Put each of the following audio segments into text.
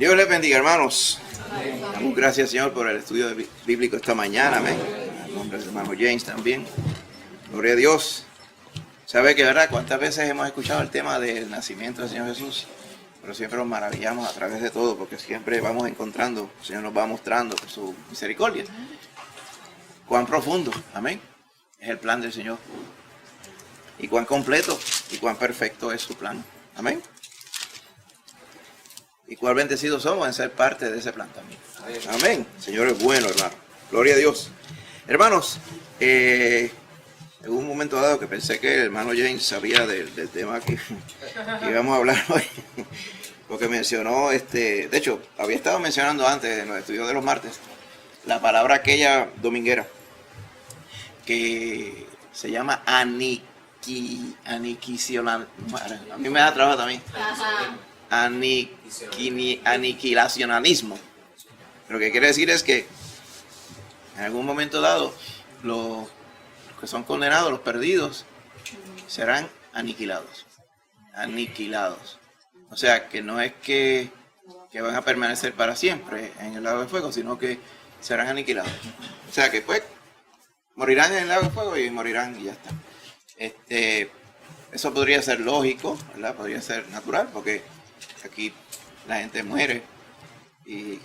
Dios les bendiga, hermanos. Damos gracias, Señor, por el estudio bíblico esta mañana. Amén. En nombre del hermano James también. Gloria a Dios. ¿Sabe que verdad? ¿Cuántas veces hemos escuchado el tema del nacimiento del Señor Jesús? Pero siempre nos maravillamos a través de todo, porque siempre vamos encontrando, el Señor nos va mostrando por su misericordia. Cuán profundo, amén, es el plan del Señor. Y cuán completo y cuán perfecto es su plan. Amén. Y cuán bendecidos somos en ser parte de ese plan también. Amén. El Señor es bueno, hermano. Gloria a Dios. Hermanos, en un momento dado que pensé que el hermano James sabía del tema que íbamos a hablar hoy, porque mencionó, de hecho, había estado mencionando antes en los estudios de los martes, la palabra aquella dominguera, que se llama aniquilacional. A mí me da trabajo también. Aniquilacionalismo. Lo que quiere decir es que en algún momento dado los que son condenados, los perdidos, serán aniquilados. Aniquilados. O sea, que no es que van a permanecer para siempre en el lago de fuego, sino que serán aniquilados. O sea, que pues morirán en el lago de fuego y morirán y ya está. Eso podría ser lógico, ¿verdad? Podría ser natural, porque aquí la gente muere y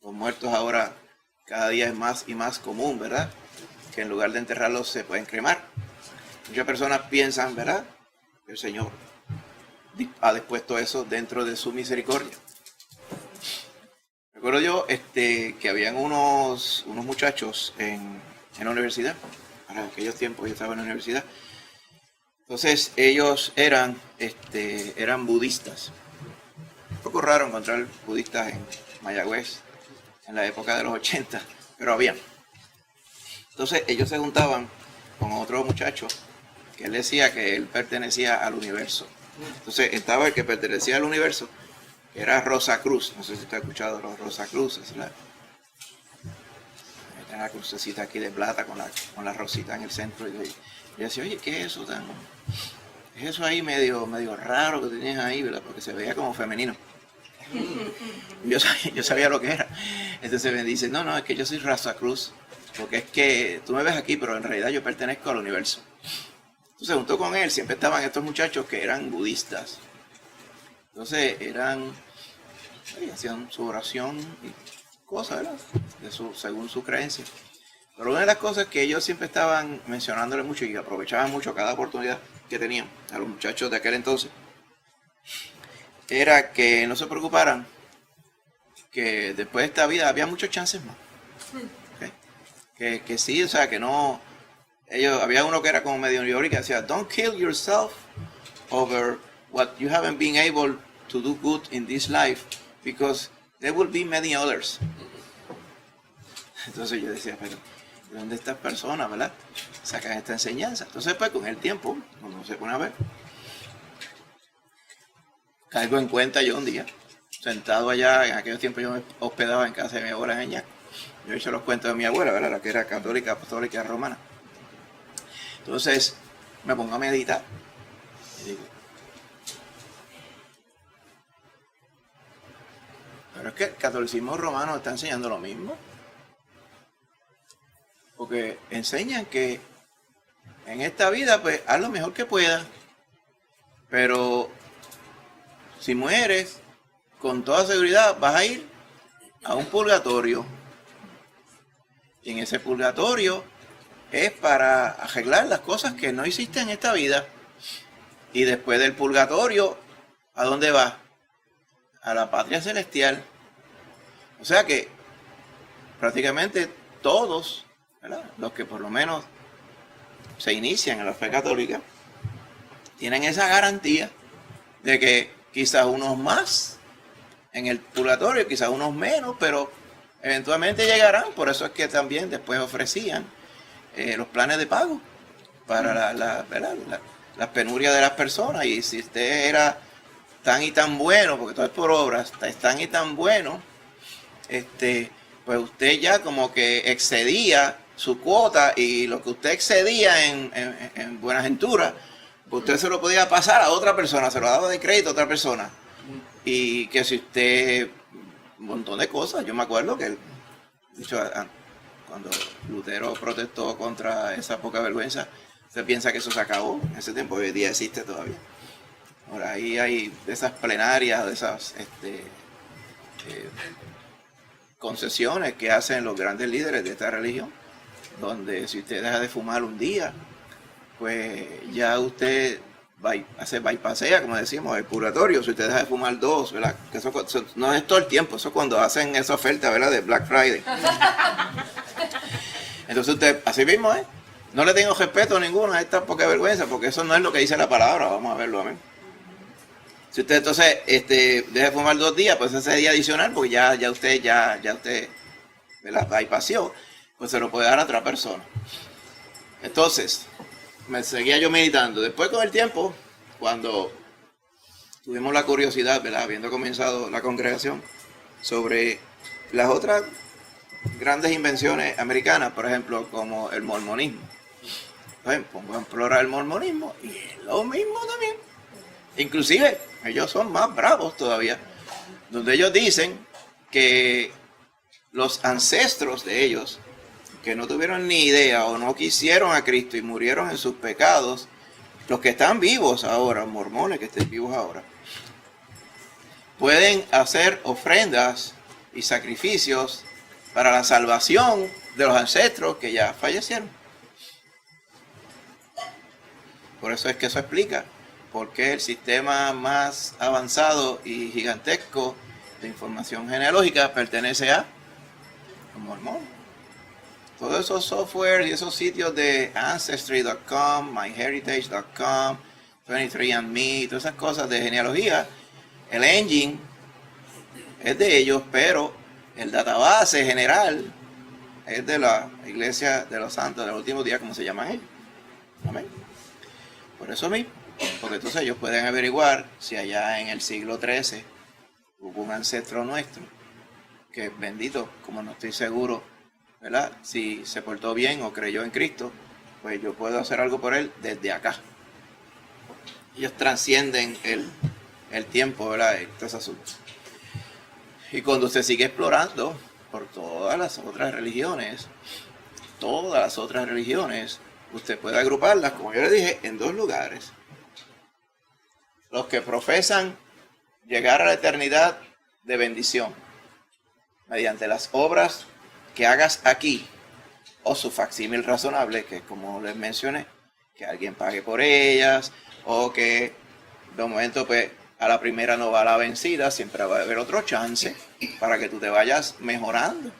los muertos ahora cada día es más y más común, ¿verdad? Que en lugar de enterrarlos se pueden cremar. Muchas personas piensan, ¿verdad?, que el Señor ha dispuesto eso dentro de su misericordia. Recuerdo yo que habían unos muchachos en la universidad. Para aquellos tiempos yo estaba en la universidad. Entonces ellos eran budistas. Un poco raro encontrar budistas en Mayagüez en la época de los 80, pero había. Entonces ellos se juntaban con otro muchacho que él decía que él pertenecía al universo. Entonces estaba el que pertenecía al universo, que era Rosa Cruz. No sé si usted ha escuchado los Rosa Cruz. Es la crucecita aquí de plata con la rosita en el centro. Y yo decía, oye, ¿qué es eso tan? Es eso ahí medio raro que tenías ahí, ¿verdad? Porque se veía como femenino. Yo sabía lo que era. Entonces me dice, no, es que yo soy Rosa Cruz, porque es que tú me ves aquí, pero en realidad yo pertenezco al universo. Entonces junto con él siempre estaban estos muchachos que eran budistas. Entonces hacían su oración y cosas, ¿verdad? Según su creencia. Pero una de las cosas que ellos siempre estaban mencionándole mucho y aprovechaban mucho cada oportunidad que tenían a los muchachos de aquel entonces, era que no se preocuparan, que después de esta vida había muchos chances más. ¿Okay? Que sí, o sea, que no. Había uno que era como medio llori que decía, don't kill yourself over what you haven't been able to do good in this life, because there will be many others. Entonces yo decía, pero ¿de dónde estas personas, verdad, sacan esta enseñanza? Entonces pues con el tiempo, cuando se pone a ver, caigo en cuenta yo un día, sentado allá, en aquellos tiempos yo me hospedaba en casa de mi abuela en Añaco. Yo he hecho los cuentos de mi abuela, ¿verdad? La que era católica, apostólica, romana. Entonces me pongo a meditar y digo, pero es que el catolicismo romano está enseñando lo mismo. Porque enseñan que en esta vida, pues, haz lo mejor que puedas. Pero si mueres, con toda seguridad vas a ir a un purgatorio. Y en ese purgatorio es para arreglar las cosas que no hiciste en esta vida. Y después del purgatorio, ¿a dónde vas? A la patria celestial. O sea que prácticamente todos, ¿verdad?, los que por lo menos se inician en la fe católica, tienen esa garantía de que quizás unos más en el purgatorio, quizás unos menos, pero eventualmente llegarán. Por eso es que también después ofrecían los planes de pago para las penurias de las personas. Y si usted era tan y tan bueno, porque todo es por obras, es tan y tan bueno, pues usted ya como que excedía su cuota, y lo que usted excedía en buenaventura, pues usted se lo podía pasar a otra persona, se lo daba de crédito a otra persona. Y que si usted un montón de cosas. Yo me acuerdo que él, de hecho, cuando Lutero protestó contra esa poca vergüenza, se piensa que eso se acabó. En ese tiempo, hoy día existe todavía. Ahora ahí hay de esas plenarias, de esas concesiones que hacen los grandes líderes de esta religión, donde si usted deja de fumar un día, pues ya usted bypassea, como decimos, el purgatorio. Si usted deja de fumar 2, ¿verdad? Que eso no es todo el tiempo, eso es cuando hacen esa oferta, ¿verdad?, de Black Friday. Entonces usted, así mismo, no le tengo respeto ninguno a esta poca vergüenza, porque eso no es lo que dice la palabra. Vamos a verlo, amén. Si usted entonces deja de fumar 2 días, pues ese día adicional, porque ya usted, ¿verdad?, bypassó, pues se lo puede dar a otra persona. Entonces, me seguía yo meditando. Después, con el tiempo, cuando tuvimos la curiosidad, ¿verdad?, habiendo comenzado la congregación, sobre las otras grandes invenciones americanas, por ejemplo, como el mormonismo. Pues pongo a explorar el mormonismo y es lo mismo también. Inclusive, ellos son más bravos todavía, donde ellos dicen que los ancestros de ellos, que no tuvieron ni idea o no quisieron a Cristo y murieron en sus pecados, los que están vivos ahora, mormones que estén vivos ahora, pueden hacer ofrendas y sacrificios para la salvación de los ancestros que ya fallecieron. Por eso es que eso explica por qué el sistema más avanzado y gigantesco de información genealógica pertenece a los mormones. Todos esos software y esos sitios de Ancestry.com, MyHeritage.com, 23andMe, todas esas cosas de genealogía, el engine es de ellos, pero el database general es de la Iglesia de los Santos de los Últimos Días, como se llaman ellos. Amén. Por eso mismo, porque entonces ellos pueden averiguar si allá en el siglo XIII hubo un ancestro nuestro, que bendito, como no estoy seguro, ¿verdad?, si se portó bien o creyó en Cristo, pues yo puedo hacer algo por él desde acá. Ellos trascienden el tiempo, ¿verdad?, estos asuntos. Y cuando usted sigue explorando por todas las otras religiones, usted puede agruparlas, como yo le dije, en 2 lugares. Los que profesan llegar a la eternidad de bendición mediante las obras que hagas aquí, o su facsímil razonable, que como les mencioné, que alguien pague por ellas, o que de momento pues a la primera no va la vencida, siempre va a haber otro chance para que tú te vayas mejorando.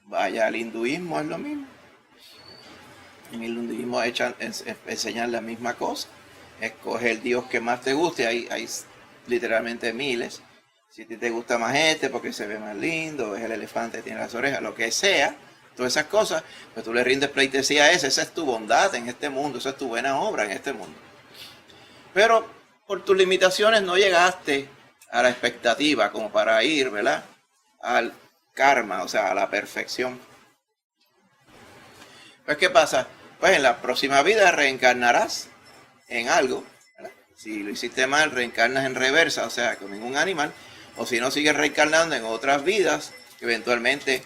Vaya al hinduismo, es lo mismo. En el hinduismo enseñan la misma cosa. Escoge el Dios que más te guste, hay literalmente miles. Si a ti te gusta más porque se ve más lindo, es el elefante, tiene las orejas, lo que sea, todas esas cosas, pues tú le rindes pleitesía a esa es tu bondad en este mundo, esa es tu buena obra en este mundo. Pero por tus limitaciones no llegaste a la expectativa como para ir, ¿verdad?, al karma, o sea, a la perfección. Pues, ¿qué pasa? Pues en la próxima vida reencarnarás en algo, ¿verdad? Si lo hiciste mal, reencarnas en reversa, o sea, con ningún animal. O si no, sigues reencarnando en otras vidas, eventualmente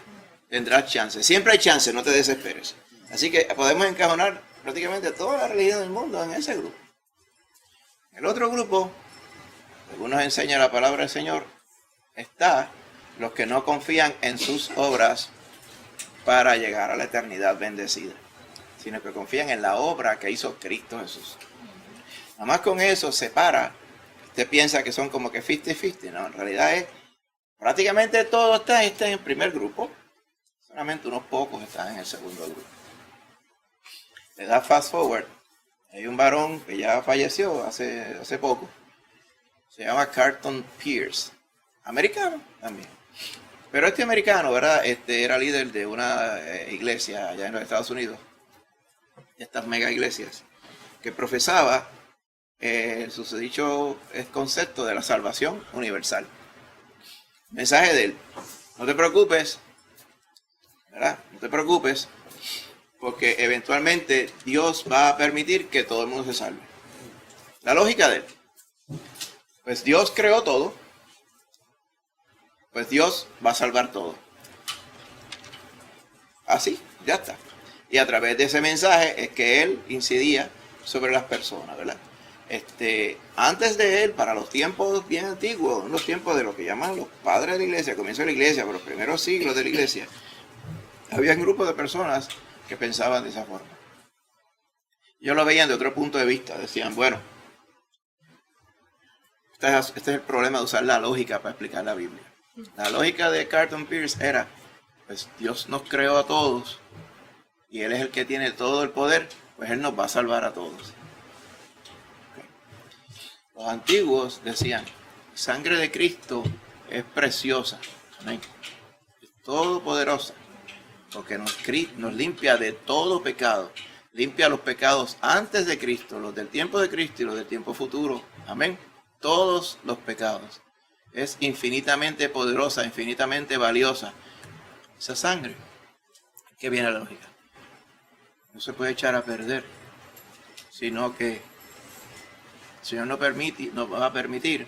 tendrás chance. Siempre hay chance, no te desesperes. Así que podemos encajonar prácticamente toda la religión del mundo en ese grupo. El otro grupo, según nos enseña la palabra del Señor, está los que no confían en sus obras para llegar a la eternidad bendecida, sino que confían en la obra que hizo Cristo Jesús. Nada más con eso separa. Usted piensa que son como que 50-50, no, en realidad es prácticamente todo está en el primer grupo, solamente unos pocos están en el segundo grupo. Le da fast forward, hay un varón que ya falleció hace poco, se llama Carlton Pearce, americano también, pero este americano, ¿verdad?, era líder de una iglesia allá en los Estados Unidos, estas mega iglesias, que profesaba el susodicho concepto de la salvación universal. Mensaje de él: no te preocupes, ¿verdad?, no te preocupes, porque eventualmente Dios va a permitir que todo el mundo se salve. La lógica de él: pues Dios creó todo, pues Dios va a salvar todo. Así, ya está. Y a través de ese mensaje es que Él incidía sobre las personas, ¿verdad? Antes de Él, para los tiempos bien antiguos, los tiempos de lo que llaman los padres de la iglesia, comienzo de la iglesia, por los primeros siglos de la iglesia, había un grupo de personas que pensaban de esa forma. Ellos lo veían de otro punto de vista, decían, bueno, este es el problema de usar la lógica para explicar la Biblia. La lógica de Carlton Pearce era, pues Dios nos creó a todos y Él es el que tiene todo el poder, pues Él nos va a salvar a todos. Okay. Los antiguos decían, la sangre de Cristo es preciosa, amén, es todopoderosa, porque nos limpia de todo pecado, limpia los pecados antes de Cristo, los del tiempo de Cristo y los del tiempo futuro, amén, todos los pecados. Es infinitamente poderosa, infinitamente valiosa. Esa sangre, que viene la lógica, no se puede echar a perder, sino que el Señor no va a permitir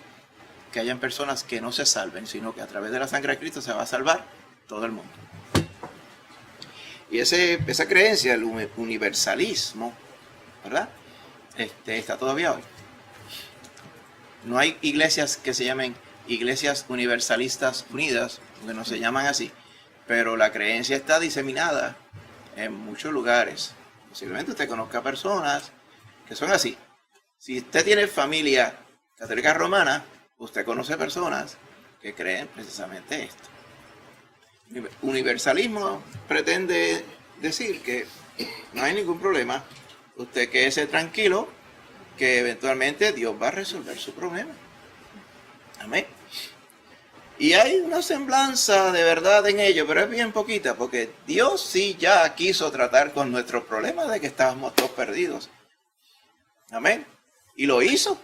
que hayan personas que no se salven, sino que a través de la sangre de Cristo se va a salvar todo el mundo. Y esa creencia, el universalismo, ¿verdad? Está todavía hoy. No hay iglesias que se llamen Iglesias Universalistas Unidas, que no se llaman así, pero la creencia está diseminada en muchos lugares. Posiblemente usted conozca personas que son así. Si usted tiene familia católica romana, usted conoce personas que creen precisamente esto. Universalismo pretende decir que no hay ningún problema, usted quédese tranquilo, que eventualmente Dios va a resolver su problema. Amén. Y hay una semblanza de verdad en ello, pero es bien poquita, porque Dios sí ya quiso tratar con nuestros problemas de que estábamos todos perdidos. Amén. Y lo hizo.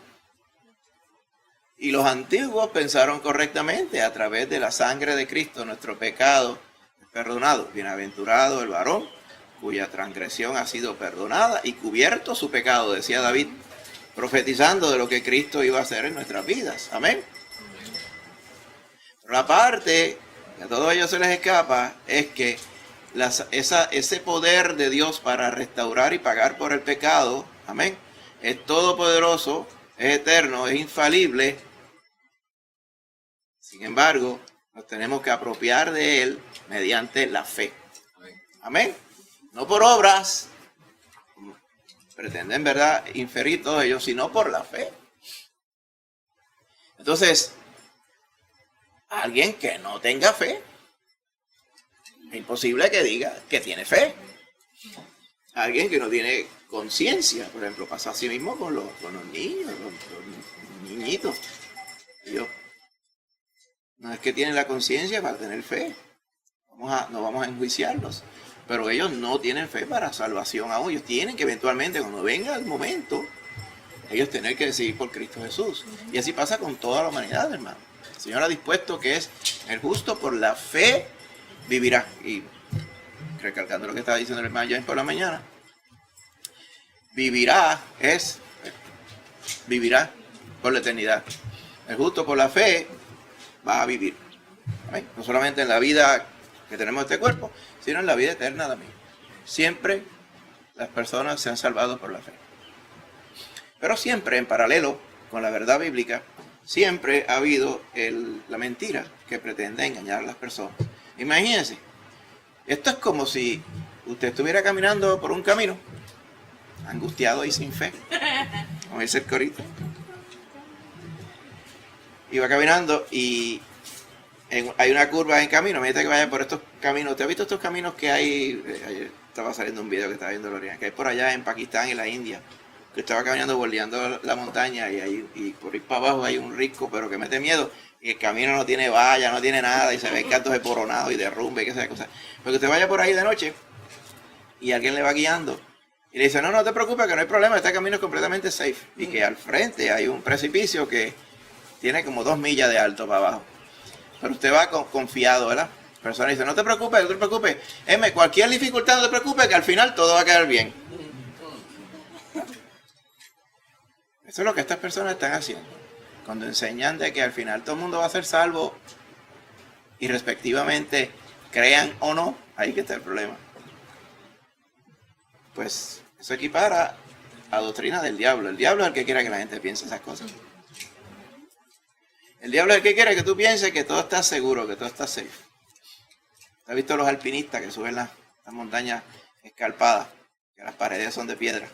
Y los antiguos pensaron correctamente, a través de la sangre de Cristo, nuestro pecado es perdonado. Bienaventurado el varón cuya transgresión ha sido perdonada y cubierto su pecado, decía David, profetizando de lo que Cristo iba a hacer en nuestras vidas. Amén. Pero la parte que a todos ellos se les escapa es que ese poder de Dios para restaurar y pagar por el pecado, amén, es todopoderoso, es eterno, es infalible. Sin embargo, nos tenemos que apropiar de él mediante la fe. Amén. No por obras, pretenden, ¿verdad?, inferir todos ellos, sino por la fe. Entonces, alguien que no tenga fe, es imposible que diga que tiene fe. Alguien que no tiene conciencia, por ejemplo, pasa así mismo con los niños, los niñitos. Ellos no es que tienen la conciencia para tener fe. No vamos a enjuiciarlos. Pero ellos no tienen fe para salvación aún. Ellos tienen que eventualmente, cuando venga el momento, ellos tienen que decidir por Cristo Jesús. Y así pasa con toda la humanidad, hermano. El Señor ha dispuesto que es el justo por la fe vivirá. Y recalcando lo que estaba diciendo el hermano James por la mañana, vivirá por la eternidad. El justo por la fe va a vivir. ¿Amén? No solamente en la vida que tenemos este cuerpo, sino en la vida eterna también. Siempre las personas se han salvado por la fe. Pero siempre, en paralelo con la verdad bíblica, siempre ha habido la mentira que pretende engañar a las personas. Imagínense, esto es como si usted estuviera caminando por un camino, angustiado y sin fe, como dice el corito. Iba caminando y hay una curva en camino, me dice que vaya por estos caminos. ¿Usted ha visto estos caminos que hay? Ayer estaba saliendo un video que estaba viendo Lorian, que hay por allá en Pakistán y la India, que estaba caminando bordeando la montaña y por ir para abajo hay un risco, pero que mete miedo, y el camino no tiene valla, no tiene nada, y se ven cantos desboronados y derrumbe y qué sé cosa. Porque usted vaya por ahí de noche y alguien le va guiando y le dice, no te preocupes, que no hay problema, este camino es completamente safe, y que al frente hay un precipicio que tiene como 2 millas de alto para abajo. Pero usted va confiado, ¿verdad? La persona dice, no te preocupes, cualquier dificultad no te preocupes, que al final todo va a quedar bien. Eso es lo que estas personas están haciendo. Cuando enseñan de que al final todo el mundo va a ser salvo, y respectivamente crean o no, ahí que está el problema. Pues eso equipara a doctrina del diablo. El diablo es el que quiere que la gente piense esas cosas. El diablo es el que quiere que tú pienses que todo está seguro, que todo está safe. ¿Has visto los alpinistas que suben las montañas escarpadas? Que las paredes son de piedra.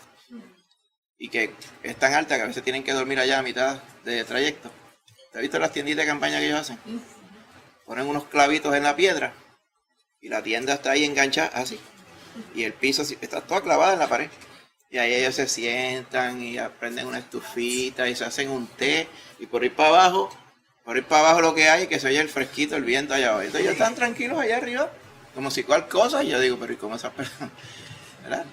Y que es tan alta que a veces tienen que dormir allá a mitad de trayecto. ¿Has visto las tienditas de campaña que ellos hacen? Ponen unos clavitos en la piedra y la tienda está ahí enganchada así. Y el piso está toda clavada en la pared. Y ahí ellos se sientan y prenden una estufita y se hacen un té. Y por ir para abajo lo que hay es que se oye el fresquito, el viento allá abajo. Entonces ellos están tranquilos allá arriba, como si cual cosa. Y yo digo, pero ¿y cómo esas personas? ¿Verdad?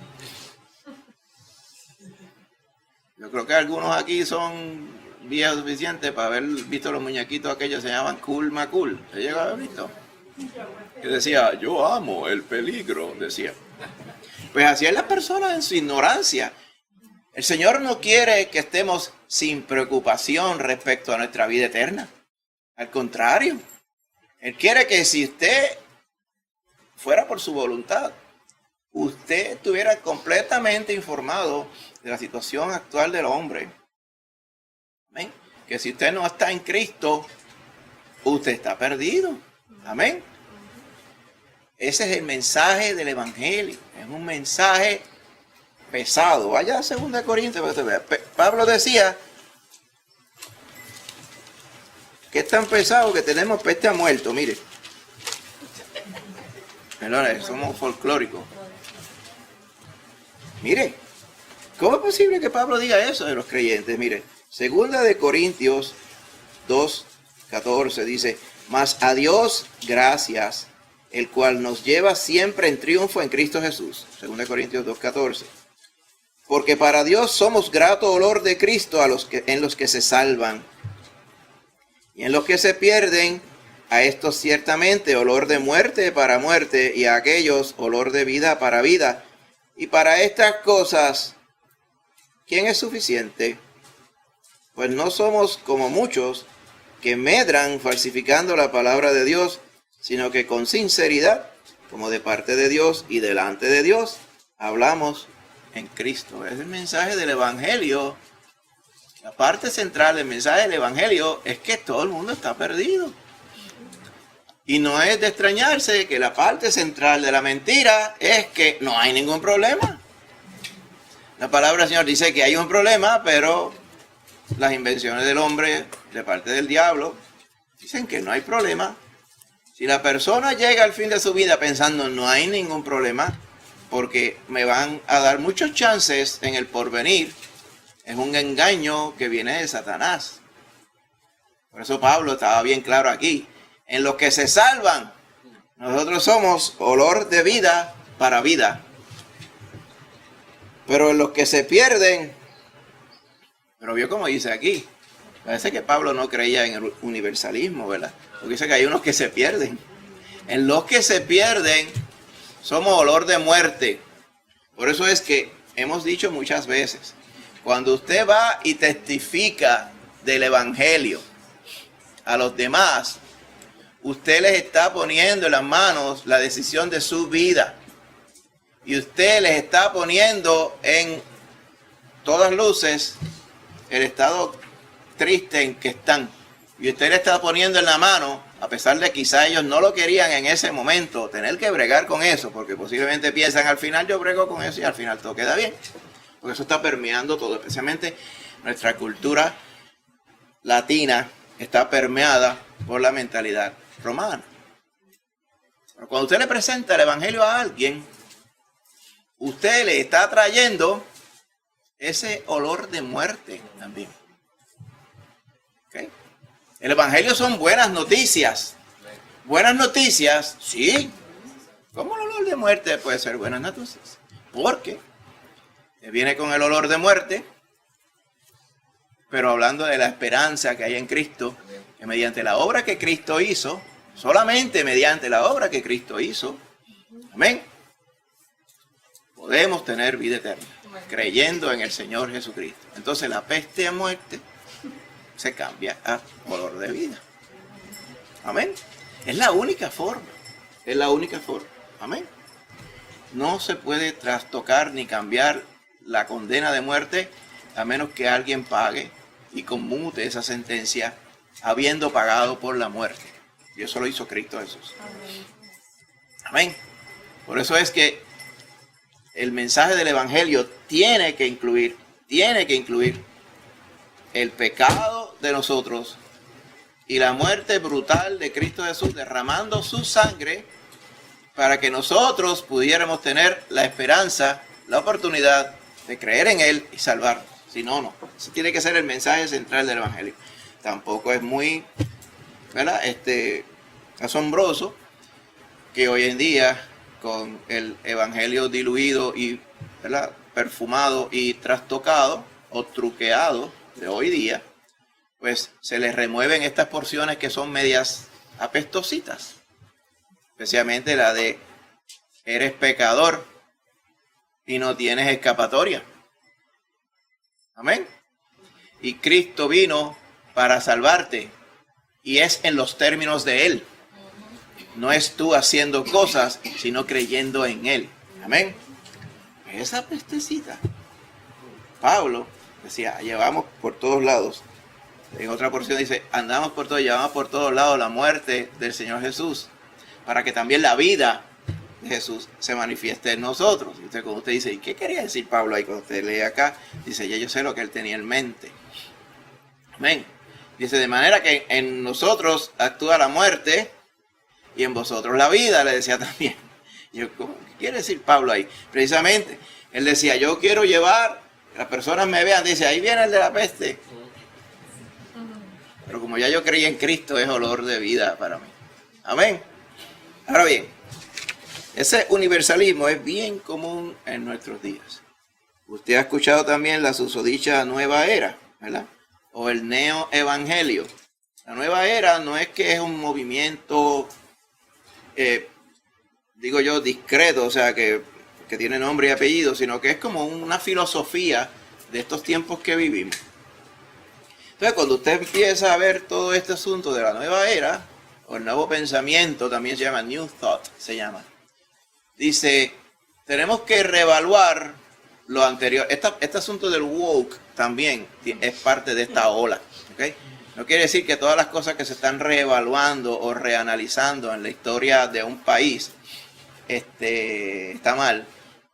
Yo creo que algunos aquí son viejos suficientes para haber visto los muñequitos aquellos, se llamaban Cool Macul. ¿Se llegó a haber visto? Que decía, yo amo el peligro, decía. Pues así es la persona en su ignorancia. El Señor no quiere que estemos sin preocupación respecto a nuestra vida eterna. Al contrario, Él quiere que si usted fuera por su voluntad, usted estuviera completamente informado de la situación actual del hombre. Amén. Que si usted no está en Cristo, usted está perdido. Amén. Ese es el mensaje del Evangelio. Es un mensaje pesado. Vaya a 2 Corintios para que usted vea. Pablo decía que es tan pesado que tenemos peste a muerto. Mire. Perdón, somos folclóricos. Mire. ¿Cómo es posible que Pablo diga eso de los creyentes? Mire. 2 Corintios 2:14 dice, mas a Dios gracias, el cual nos lleva siempre en triunfo en Cristo Jesús. 2 Corintios 2:14. Porque para Dios somos grato olor de Cristo en los que se salvan. Y en los que se pierden, a estos ciertamente olor de muerte para muerte, y a aquellos olor de vida para vida. Y para estas cosas, ¿quién es suficiente? Pues no somos como muchos que medran falsificando la palabra de Dios, sino que con sinceridad, como de parte de Dios y delante de Dios, hablamos en Cristo. Es el mensaje del Evangelio. La parte central del mensaje del Evangelio es que todo el mundo está perdido. Y no es de extrañarse que la parte central de la mentira es que no hay ningún problema. La palabra del Señor dice que hay un problema, pero las invenciones del hombre, de parte del diablo, dicen que no hay problema. Si la persona llega al fin de su vida pensando no hay ningún problema, porque me van a dar muchos chances en el porvenir, es un engaño que viene de Satanás. Por eso Pablo estaba bien claro aquí. En los que se salvan, nosotros somos olor de vida para vida. Pero en los que se pierden, pero vio como dice aquí, parece que Pablo no creía en el universalismo, ¿verdad? Porque dice que hay unos que se pierden. En los que se pierden, somos olor de muerte. Por eso es que hemos dicho muchas veces, cuando usted va y testifica del Evangelio a los demás, usted les está poniendo en las manos la decisión de su vida. Y usted les está poniendo en todas luces el estado triste en que están. Y usted le está poniendo en la mano, a pesar de que quizá ellos no lo querían en ese momento, tener que bregar con eso, porque posiblemente piensan al final yo brego con eso y al final todo queda bien. Porque eso está permeando todo, especialmente nuestra cultura latina está permeada por la mentalidad romana. Pero cuando usted le presenta el Evangelio a alguien, usted le está trayendo ese olor de muerte también. ¿Okay? El Evangelio son buenas noticias. Buenas noticias, sí. ¿Cómo el olor de muerte puede ser buenas noticias? Porque viene con el olor de muerte, pero hablando de la esperanza que hay en Cristo, que mediante la obra que Cristo hizo, solamente mediante la obra que Cristo hizo, amén, podemos tener vida eterna, creyendo en el Señor Jesucristo. Entonces la peste a muerte se cambia a olor de vida. Amén. Es la única forma. Es la única forma. Amén. No se puede trastocar ni cambiar la condena de muerte a menos que alguien pague y conmute esa sentencia habiendo pagado por la muerte. Y eso lo hizo Cristo Jesús. Amén. Por eso es que el mensaje del Evangelio tiene que incluir el pecado de nosotros y la muerte brutal de Cristo Jesús derramando su sangre para que nosotros pudiéramos tener la esperanza, la oportunidad de creer en Él y salvarnos. Si no, no. Ese tiene que ser el mensaje central del Evangelio. Tampoco es muy, ¿verdad? Asombroso que hoy en día, con el Evangelio diluido y, ¿verdad?, perfumado y trastocado o truqueado de hoy día, pues se les remueven estas porciones que son medias apestositas. Especialmente la de eres pecador y no tienes escapatoria. Amén. Y Cristo vino para salvarte y es en los términos de Él. No es tú haciendo cosas, sino creyendo en Él. Amén. Esa pestecita. Pablo decía, llevamos por todos lados. En otra porción dice, andamos por todos, llevamos por todos lados la muerte del Señor Jesús, para que también la vida de Jesús se manifieste en nosotros. Y cuando usted dice, ¿y qué quería decir Pablo ahí? Cuando usted lee acá, dice, ya yo sé lo que él tenía en mente. Amén. Dice, de manera que en nosotros actúa la muerte y en vosotros la vida, le decía también. Yo, ¿qué quiere decir Pablo ahí? Precisamente, él decía, yo quiero llevar, que las personas me vean, dice, ahí viene el de la peste. Pero como ya yo creí en Cristo, es olor de vida para mí. Amén. Ahora bien, ese universalismo es bien común en nuestros días. Usted ha escuchado también la susodicha nueva era, ¿verdad? O el neoevangelio. La nueva era no es que es un movimiento, digo yo, discreto, o sea, que tiene nombre y apellido, sino que es como una filosofía de estos tiempos que vivimos. Entonces, cuando usted empieza a ver todo este asunto de la nueva era, o el nuevo pensamiento, también se llama New Thought, se llama. Dice, tenemos que reevaluar lo anterior. Este asunto del woke también es parte de esta ola. ¿Okay? No quiere decir que todas las cosas que se están reevaluando o reanalizando en la historia de un país está mal.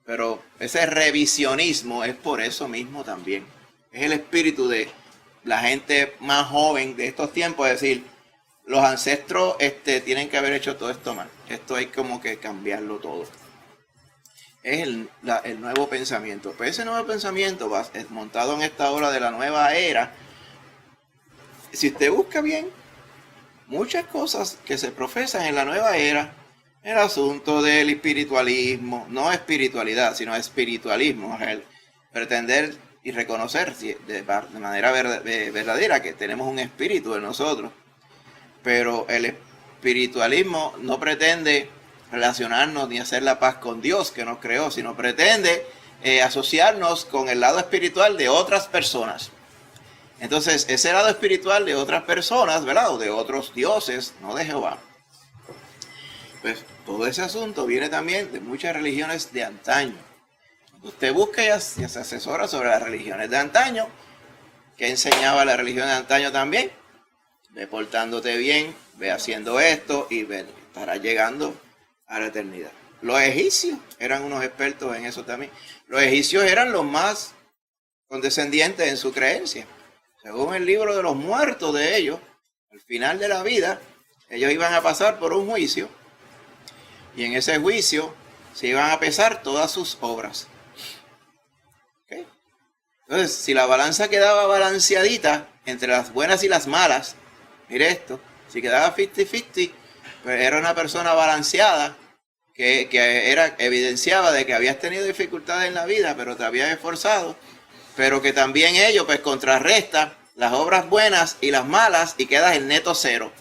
Pero ese revisionismo es por eso mismo también. Es el espíritu de la gente más joven de estos tiempos, es decir, los ancestros tienen que haber hecho todo esto mal. Esto hay como que cambiarlo todo. Es el nuevo pensamiento. Pues ese nuevo pensamiento montado en esta ola de la nueva era. Si usted busca bien, muchas cosas que se profesan en la nueva era, el asunto del espiritualismo, no espiritualidad, sino espiritualismo, el pretender y reconocer de manera verdadera que tenemos un espíritu en nosotros. Pero el espiritualismo no pretende relacionarnos ni hacer la paz con Dios que nos creó, sino pretende asociarnos con el lado espiritual de otras personas. Entonces, ese lado espiritual de otras personas, ¿verdad? O de otros dioses, no de Jehová. Pues todo ese asunto viene también de muchas religiones de antaño. Usted busca y se asesora sobre las religiones de antaño. ¿Qué enseñaba la religión de antaño también? Ve portándote bien, ve haciendo esto y estarás llegando a la eternidad. Los egipcios eran unos expertos en eso también. Los egipcios eran los más condescendientes en su creencia. Según el libro de los muertos de ellos, al final de la vida, ellos iban a pasar por un juicio y en ese juicio se iban a pesar todas sus obras. ¿Okay? Entonces, si la balanza quedaba balanceadita entre las buenas y las malas, mire esto, si quedaba 50-50, pues era una persona balanceada que evidenciaba de que habías tenido dificultades en la vida, pero te habías esforzado, pero que también ello pues contrarresta las obras buenas y las malas y quedas en neto cero.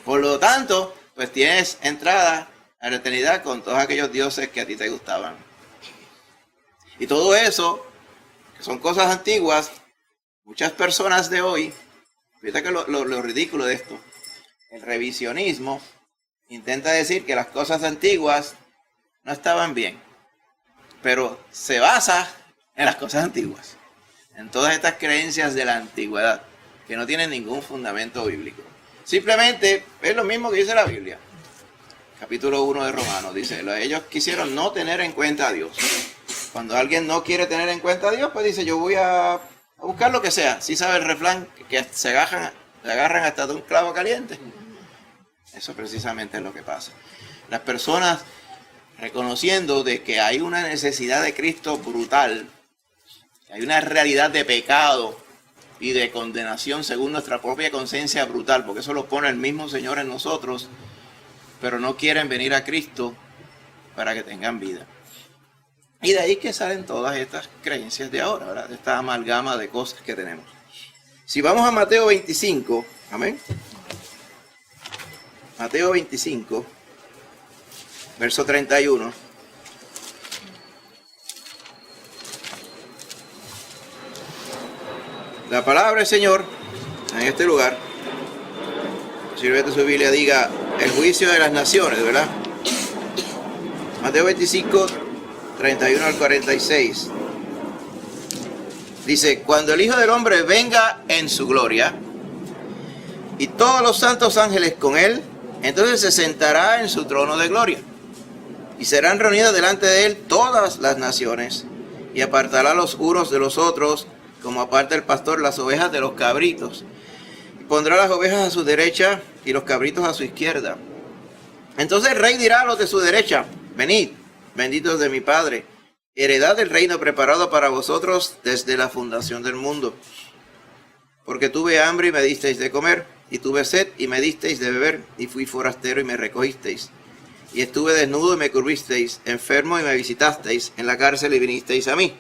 Por lo tanto, pues tienes entrada a la eternidad con todos aquellos dioses que a ti te gustaban. Y todo eso, que son cosas antiguas, muchas personas de hoy, fíjate que lo ridículo de esto, el revisionismo intenta decir que las cosas antiguas no estaban bien, pero se basa en las cosas antiguas, en todas estas creencias de la antigüedad, que no tienen ningún fundamento bíblico. Simplemente es lo mismo que dice la Biblia. Capítulo 1 de Romanos dice, ellos quisieron no tener en cuenta a Dios. Cuando alguien no quiere tener en cuenta a Dios, pues dice, yo voy a buscar lo que sea. ¿Sí sabe el refrán que se agarran hasta de un clavo caliente? Eso precisamente es lo que pasa. Las personas, reconociendo de que hay una necesidad de Cristo brutal, hay una realidad de pecado y de condenación según nuestra propia conciencia brutal, porque eso lo pone el mismo Señor en nosotros, pero no quieren venir a Cristo para que tengan vida. Y de ahí que salen todas estas creencias de ahora, ¿verdad? Esta amalgama de cosas que tenemos. Si vamos a Mateo 25, amén. Mateo 25, verso 31. La palabra del Señor en este lugar, posiblemente su Biblia diga el juicio de las naciones, ¿verdad? Mateo 25, 31 al 46. Dice, cuando el Hijo del Hombre venga en su gloria y todos los santos ángeles con él, entonces se sentará en su trono de gloria y serán reunidas delante de él todas las naciones y apartará los unos de los otros como aparta el pastor las ovejas de los cabritos. Y pondrá las ovejas a su derecha y los cabritos a su izquierda. Entonces el rey dirá a los de su derecha, venid, benditos de mi Padre, heredad del reino preparado para vosotros desde la fundación del mundo. Porque tuve hambre y me disteis de comer, y tuve sed y me disteis de beber, y fui forastero y me recogisteis. Y estuve desnudo y me cubristeis, enfermo y me visitasteis, en la cárcel y vinisteis a mí.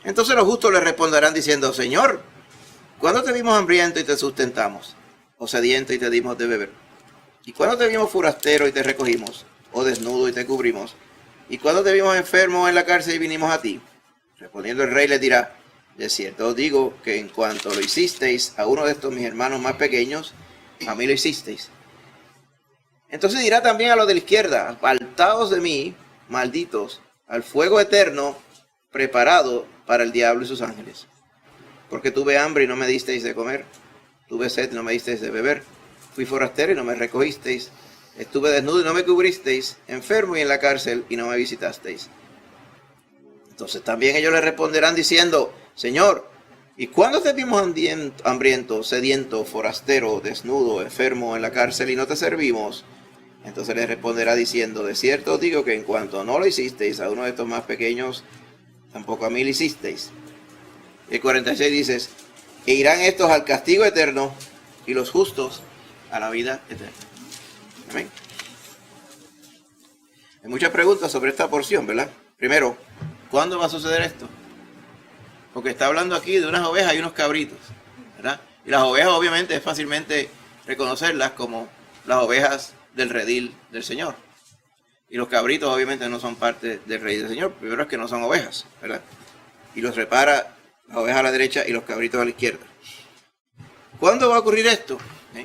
Entonces los justos le responderán diciendo, Señor, ¿cuándo te vimos hambriento y te sustentamos? ¿O sediento y te dimos de beber? ¿Y cuándo te vimos forastero y te recogimos? ¿O desnudo y te cubrimos? ¿Y cuándo te vimos enfermo en la cárcel y vinimos a ti? Respondiendo el rey les dirá, de cierto os digo que en cuanto lo hicisteis a uno de estos mis hermanos más pequeños, a mí lo hicisteis. Entonces dirá también a los de la izquierda, apartaos de mí, malditos, al fuego eterno preparado para el diablo y sus ángeles. Porque tuve hambre y no me disteis de comer, tuve sed y no me disteis de beber, fui forastero y no me recogisteis, estuve desnudo y no me cubristeis, enfermo y en la cárcel y no me visitasteis. Entonces también ellos le responderán diciendo, Señor, ¿y cuándo te vimos hambriento, sediento, forastero, desnudo, enfermo en la cárcel y no te servimos? Entonces le responderá diciendo, de cierto os digo que en cuanto no lo hicisteis a uno de estos más pequeños, tampoco a mí lo hicisteis. El 46 dice, e irán estos al castigo eterno y los justos a la vida eterna. Amén. Hay muchas preguntas sobre esta porción, ¿verdad? Primero, ¿cuándo va a suceder esto? Porque está hablando aquí de unas ovejas y unos cabritos, ¿verdad? Y las ovejas obviamente es fácilmente reconocerlas como las ovejas del redil del Señor. Y los cabritos obviamente no son parte del redil del Señor. Primero es que no son ovejas, ¿verdad? Y los repara las ovejas a la derecha y los cabritos a la izquierda. ¿Cuándo va a ocurrir esto?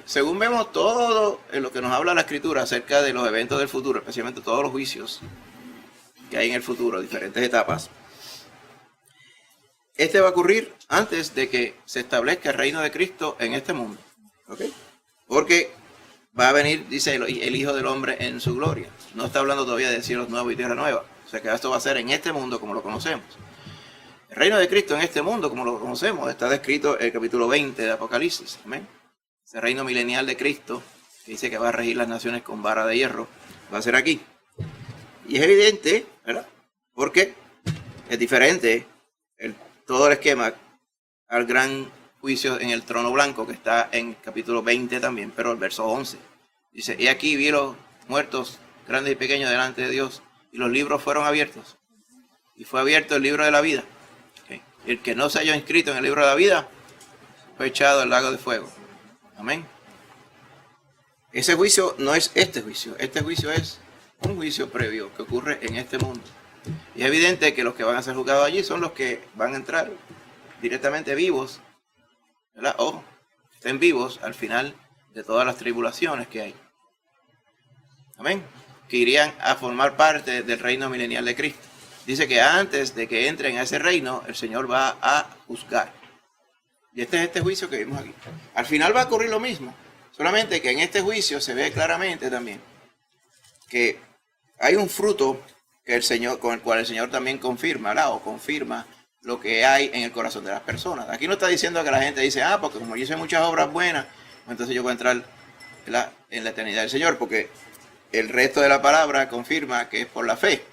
Según vemos todo en lo que nos habla la Escritura acerca de los eventos del futuro, especialmente todos los juicios que hay en el futuro, diferentes etapas. Este va a ocurrir antes de que se establezca el reino de Cristo en este mundo. ¿Ok? Porque va a venir, dice el Hijo del Hombre en su gloria. No está hablando todavía de cielos nuevos y tierra nueva. O sea que esto va a ser en este mundo como lo conocemos. El reino de Cristo en este mundo como lo conocemos está descrito en el capítulo 20 de Apocalipsis. Amén. Ese reino milenial de Cristo, que dice que va a regir las naciones con vara de hierro, va a ser aquí. Y es evidente, ¿verdad? Porque es diferente todo el esquema al gran juicio en el trono blanco, que está en capítulo 20 también, pero el verso 11. Dice, y aquí vi los muertos, grandes y pequeños, delante de Dios, y los libros fueron abiertos. Y fue abierto el libro de la vida. ¿Okay? Y el que no se haya inscrito en el libro de la vida, fue echado al lago de fuego. Amén. Ese juicio no es este juicio. Este juicio es un juicio previo que ocurre en este mundo. Y es evidente que los que van a ser juzgados allí son los que van a entrar directamente vivos, ¿verdad? O estén vivos al final de todas las tribulaciones que hay. Amén. Que irían a formar parte del reino milenial de Cristo. Dice que antes de que entren a ese reino, el Señor va a juzgar. Y este es este juicio que vimos aquí. Al final va a ocurrir lo mismo. Solamente que en este juicio se ve claramente también que hay un fruto que el Señor, con el cual el Señor también confirma, ¿verdad? O confirma lo que hay en el corazón de las personas. Aquí no está diciendo que la gente dice, porque como yo hice muchas obras buenas, entonces yo voy a entrar en la eternidad del Señor, porque el resto de la palabra confirma que es por la fe.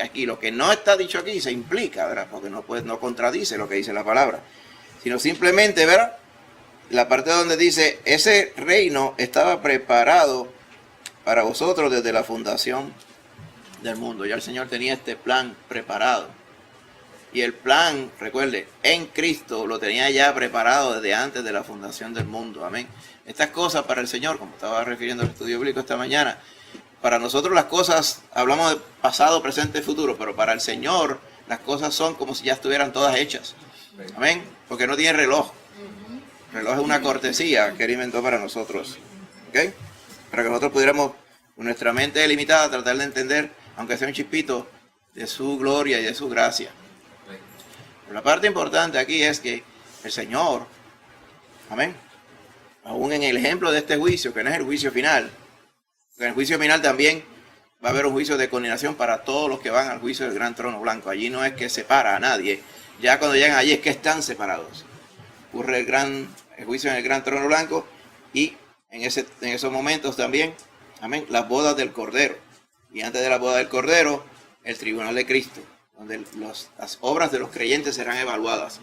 Aquí lo que no está dicho aquí se implica, ¿verdad? Porque no contradice lo que dice la palabra, sino simplemente, ¿verdad? La parte donde dice, ese reino estaba preparado para vosotros desde la fundación del mundo. Ya el Señor tenía este plan preparado. Y el plan, recuerde, en Cristo lo tenía ya preparado desde antes de la fundación del mundo. Amén. Estas cosas para el Señor, como estaba refiriendo al estudio bíblico esta mañana, para nosotros las cosas, hablamos de pasado, presente y futuro, pero para el Señor las cosas son como si ya estuvieran todas hechas. Amén. Porque no tiene reloj. El reloj es una cortesía que Él inventó para nosotros. ¿Ok? Para que nosotros pudiéramos, con nuestra mente limitada, tratar de entender, aunque sea un chispito, de su gloria y de su gracia. Pero la parte importante aquí es que el Señor, amén, aún en el ejemplo de este juicio, que no es el juicio final, porque en el juicio final también va a haber un juicio de condenación para todos los que van al juicio del gran trono blanco. Allí no es que separa a nadie, ya cuando llegan allí es que están separados. Ocurre el juicio en el gran trono blanco y en esos momentos también, amén, las bodas del Cordero. Y antes de la boda del Cordero, el tribunal de Cristo, donde las obras de los creyentes serán evaluadas.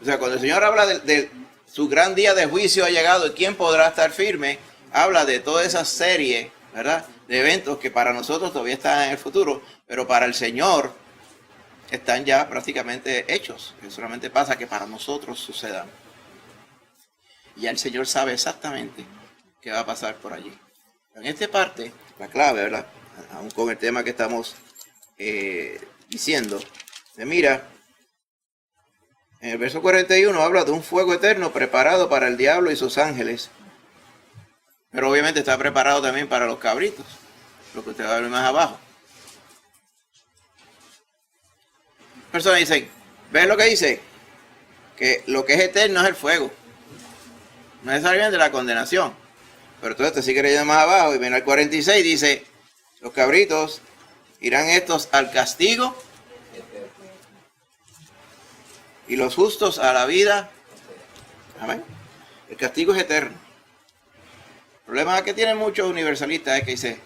O sea, cuando el Señor habla de su gran día de juicio ha llegado y quién podrá estar firme, habla de toda esa serie, ¿verdad?, de eventos que para nosotros todavía están en el futuro, pero para el Señor están ya prácticamente hechos. Que solamente pasa que para nosotros sucedan. Y ya el Señor sabe exactamente qué va a pasar por allí. En esta parte, la clave, ¿verdad?, aún con el tema que estamos diciendo, mira, en el verso 41 habla de un fuego eterno preparado para el diablo y sus ángeles, pero obviamente está preparado también para los cabritos, lo que usted va a ver más abajo. Personas dicen, ¿ven lo que dice? Que lo que es eterno es el fuego, no necesariamente la condenación. Pero entonces te sigue leyendo más abajo y viene al 46, dice, los cabritos irán estos al castigo y los justos a la vida. Amén. El castigo es eterno. El problema que tienen muchos universalistas es que dicen,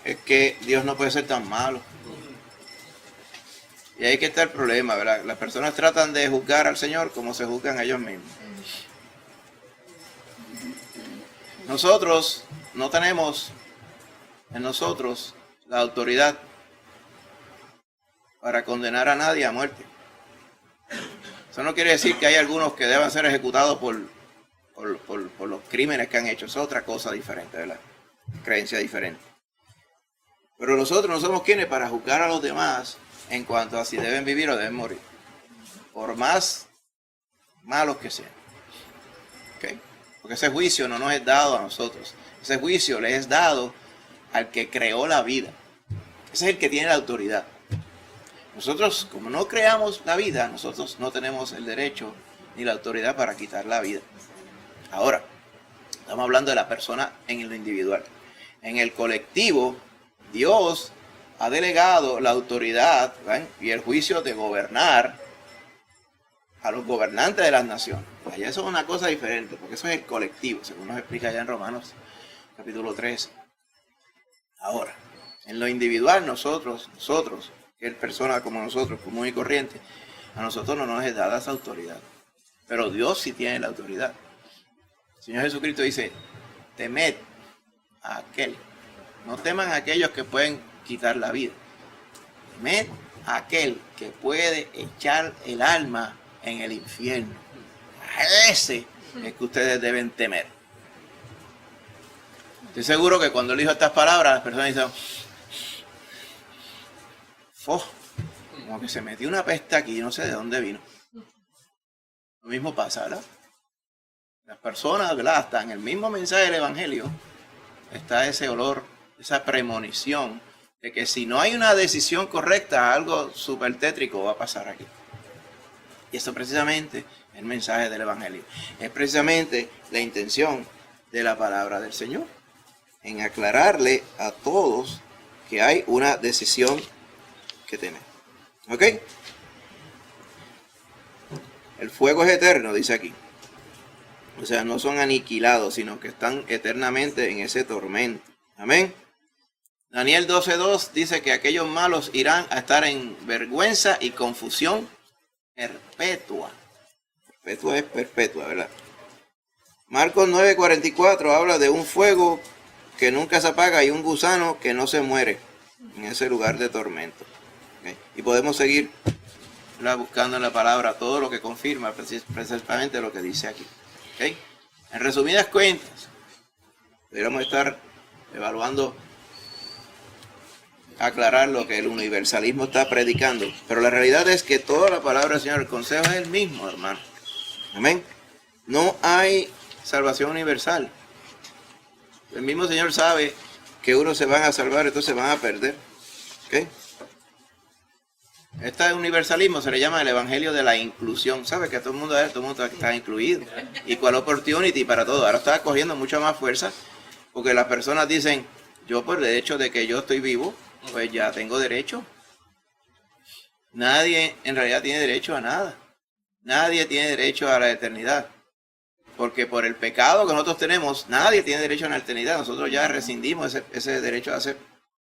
es que Dios no puede ser tan malo. Y ahí que está el problema, ¿verdad? Las personas tratan de juzgar al Señor como se juzgan a ellos mismos. Nosotros no tenemos en nosotros la autoridad para condenar a nadie a muerte. Eso no quiere decir que hay algunos que deban ser ejecutados por los crímenes que han hecho. Es otra cosa diferente, ¿verdad? Creencia diferente. Pero nosotros no somos quienes para juzgar a los demás en cuanto a si deben vivir o deben morir, por más malos que sean. ¿Okay? Porque ese juicio no nos es dado a nosotros. Ese juicio le es dado al que creó la vida. Ese es el que tiene la autoridad. Nosotros, como no creamos la vida, nosotros no tenemos el derecho ni la autoridad para quitar la vida. Ahora, estamos hablando de la persona en lo individual. En el colectivo, Dios ha delegado la autoridad, ¿ven?, y el juicio de gobernar a los gobernantes de las naciones. Pues allá eso es una cosa diferente, porque eso es el colectivo, según nos explica allá en Romanos capítulo 13. Ahora, en lo individual, nosotros, que es persona como nosotros, común y corriente, a nosotros no nos es dada esa autoridad. Pero Dios sí tiene la autoridad. El Señor Jesucristo dice, temed a aquel. No teman a aquellos que pueden quitar la vida. Temed a aquel que puede echar el alma en el infierno. A ese es que ustedes deben temer. Estoy seguro que cuando él dijo estas palabras, las personas dicen, como que se metió una peste aquí, no sé de dónde vino. Lo mismo pasa, ¿verdad? Las personas, ¿verdad? Hasta en el mismo mensaje del Evangelio está ese olor, esa premonición de que si no hay una decisión correcta, algo súper tétrico va a pasar aquí. Y eso precisamente es el mensaje del Evangelio. Es precisamente la intención de la palabra del Señor, en aclararle a todos que hay una decisión que tener. ¿Ok? El fuego es eterno, dice aquí. O sea, no son aniquilados, sino que están eternamente en ese tormento. Amén. Daniel 12:2 dice que aquellos malos irán a estar en vergüenza y confusión perpetua. Perpetua es perpetua, ¿verdad? Marcos 9:44 habla de un fuego que nunca se apaga y un gusano que no se muere en ese lugar de tormento. ¿Okay? Y podemos seguir, ¿verdad?, buscando en la palabra todo lo que confirma precisamente lo que dice aquí. ¿Okay? En resumidas cuentas, deberíamos estar evaluando, aclarar lo que el universalismo está predicando. Pero la realidad es que toda la palabra del Señor, el consejo es el mismo, hermano. Amén. No hay salvación universal. El mismo Señor sabe que unos se van a salvar, entonces se van a perder. ¿Okay? Este universalismo se le llama el evangelio de la inclusión. ¿Sabe que todo el mundo está incluido? Equal opportunity para todo. Ahora está cogiendo mucha más fuerza porque las personas dicen, yo por el hecho de que yo estoy vivo, pues ya tengo derecho. Nadie en realidad tiene derecho a nada. Nadie tiene derecho a la eternidad. Porque por el pecado que nosotros tenemos, nadie tiene derecho a la eternidad. Nosotros ya rescindimos ese derecho a hacer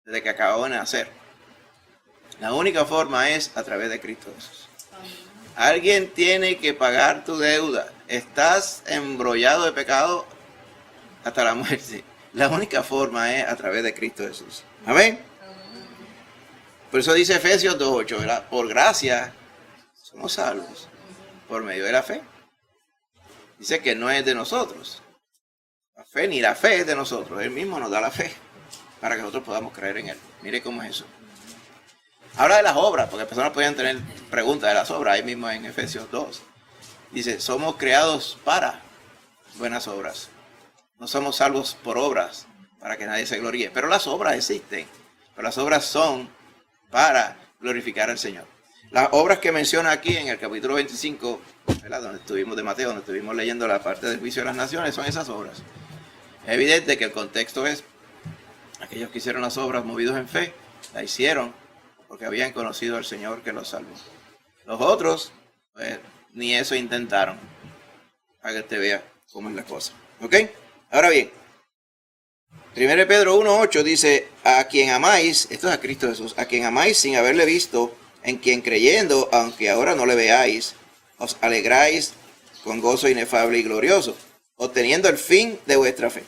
desde que acabamos de nacer. La única forma es a través de Cristo Jesús. Alguien tiene que pagar tu deuda. Estás embrollado de pecado hasta la muerte. La única forma es a través de Cristo Jesús. Amén. Por eso dice Efesios 2:8, ¿verdad? Por gracia somos salvos por medio de la fe. Dice que no es de nosotros. La fe ni la fe es de nosotros. Él mismo nos da la fe para que nosotros podamos creer en Él. Mire cómo es eso. Habla de las obras, porque personas podían tener preguntas de las obras, ahí mismo en Efesios 2. Dice, somos creados para buenas obras. No somos salvos por obras, para que nadie se gloríe. Pero las obras existen. Pero las obras son para glorificar al Señor. Las obras que menciona aquí en el capítulo 25, ¿verdad?, donde estuvimos de Mateo, donde estuvimos leyendo la parte del juicio de las naciones, son esas obras. Es evidente que el contexto es, aquellos que hicieron las obras movidos en fe, la hicieron porque habían conocido al Señor que los salvó. Los otros, pues, ni eso intentaron. Para que usted vea cómo es la cosa. ¿Ok? Ahora bien, 1 Pedro 1:8 dice, a quien amáis, esto es a Cristo Jesús, a quien amáis sin haberle visto, en quien creyendo, aunque ahora no le veáis, os alegráis con gozo inefable y glorioso, obteniendo el fin de vuestra fe,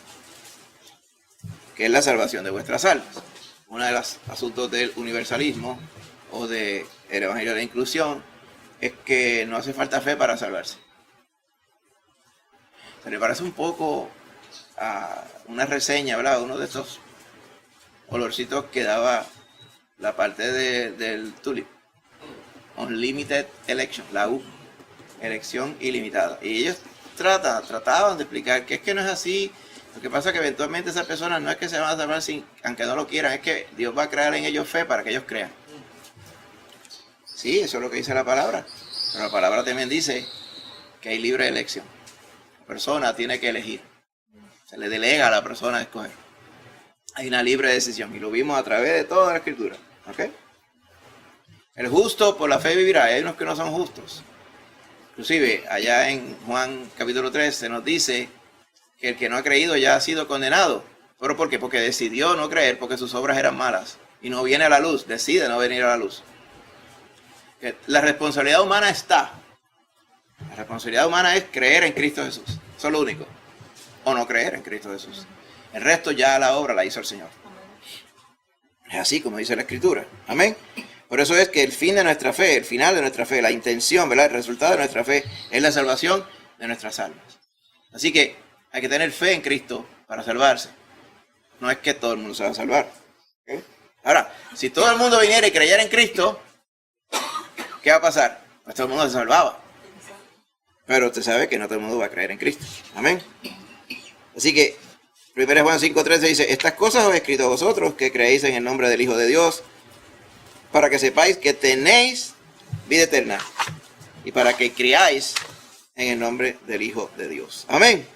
que es la salvación de vuestras almas. Uno de los asuntos del universalismo o del evangelio de la inclusión es que no hace falta fe para salvarse. Se le parece un poco a una reseña, ¿verdad? Uno de estos olorcitos que daba la parte del Tulip. Unlimited Election, la U, elección ilimitada. Y ellos trataban de explicar que es que no es así. Lo que pasa es que eventualmente esas personas no es que se van a salvar aunque no lo quieran, es que Dios va a crear en ellos fe para que ellos crean. Sí, eso es lo que dice la palabra. Pero la palabra también dice que hay libre elección. La persona tiene que elegir. Se le delega a la persona a escoger. Hay una libre decisión y lo vimos a través de toda la Escritura. ¿Ok? El justo por la fe vivirá. Hay unos que no son justos. Inclusive, allá en Juan capítulo 3 se nos dice que el que no ha creído ya ha sido condenado. ¿Pero por qué? Porque decidió no creer porque sus obras eran malas. Y no viene a la luz, decide no venir a la luz. La responsabilidad humana está. La responsabilidad humana es creer en Cristo Jesús. Eso es lo único. O no creer en Cristo Jesús. El resto ya la obra la hizo el Señor. Es así como dice la Escritura. Amén. Por eso es que el fin de nuestra fe, el final de nuestra fe, la intención, ¿verdad?, el resultado de nuestra fe es la salvación de nuestras almas. Así que hay que tener fe en Cristo para salvarse. No es que todo el mundo se va a salvar. ¿Okay? Ahora, si todo el mundo viniera y creyera en Cristo, ¿qué va a pasar? Pues todo el mundo se salvaba. Pero usted sabe que no todo el mundo va a creer en Cristo. Amén. Así que 1 Juan 5:13 dice, estas cosas os he escrito a vosotros que creéis en el nombre del Hijo de Dios, para que sepáis que tenéis vida eterna y para que creáis en el nombre del Hijo de Dios. Amén.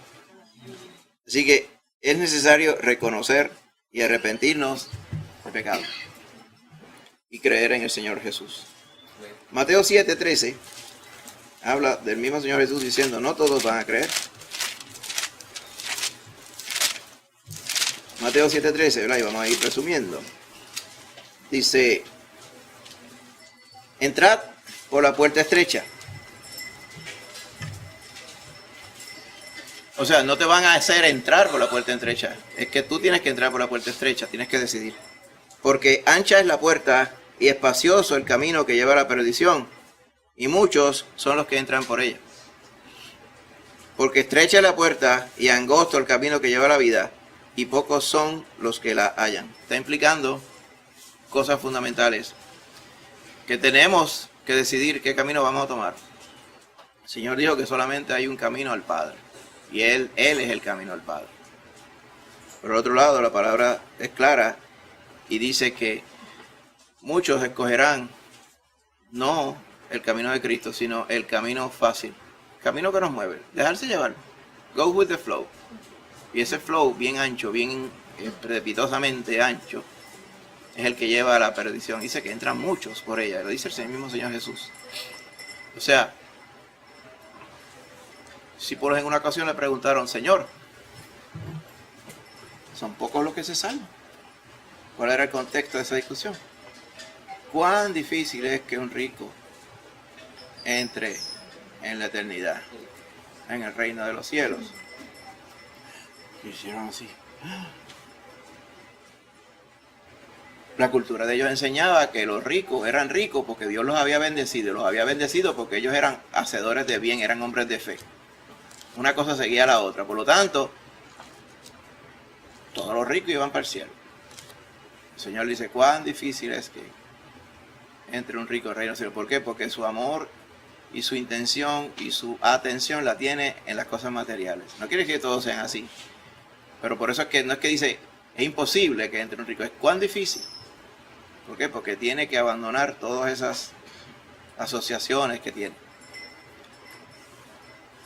Así que es necesario reconocer y arrepentirnos del pecado y creer en el Señor Jesús. Mateo 7:13 habla del mismo Señor Jesús diciendo, no todos van a creer. Mateo 7:13, ¿verdad? Y vamos a ir resumiendo. Dice, entrad por la puerta estrecha. O sea, no te van a hacer entrar por la puerta estrecha. Es que tú tienes que entrar por la puerta estrecha, tienes que decidir. Porque ancha es la puerta y espacioso el camino que lleva a la perdición, y muchos son los que entran por ella. Porque estrecha es la puerta y angosto el camino que lleva a la vida, y pocos son los que la hallan. Está implicando cosas fundamentales, que tenemos que decidir qué camino vamos a tomar. El Señor dijo que solamente hay un camino al Padre, y Él es el camino al Padre. Por otro lado, la palabra es clara y dice que muchos escogerán no el camino de Cristo, sino el camino fácil, el camino que nos mueve, dejarse llevar, go with the flow. Y ese flow bien ancho, bien estrepitosamente ancho, es el que lleva a la perdición. Dice que entran muchos por ella, lo dice el mismo Señor Jesús. O sea, discípulos en una ocasión le preguntaron, Señor, ¿son pocos los que se salvan? ¿Cuál era el contexto de esa discusión? ¿Cuán difícil es que un rico entre en la eternidad, en el reino de los cielos? Y hicieron así. La cultura de ellos enseñaba que los ricos eran ricos porque Dios los había bendecido. Los había bendecido porque ellos eran hacedores de bien, eran hombres de fe. Una cosa seguía a la otra. Por lo tanto, todos los ricos iban para el cielo. El Señor dice, cuán difícil es que entre un rico en el reino del cielo. ¿Por qué? Porque su amor y su intención y su atención la tiene en las cosas materiales. No quiere decir que todos sean así. Pero por eso es que no es que dice, es imposible que entre un rico. Es cuán difícil. ¿Por qué? Porque tiene que abandonar todas esas asociaciones que tiene.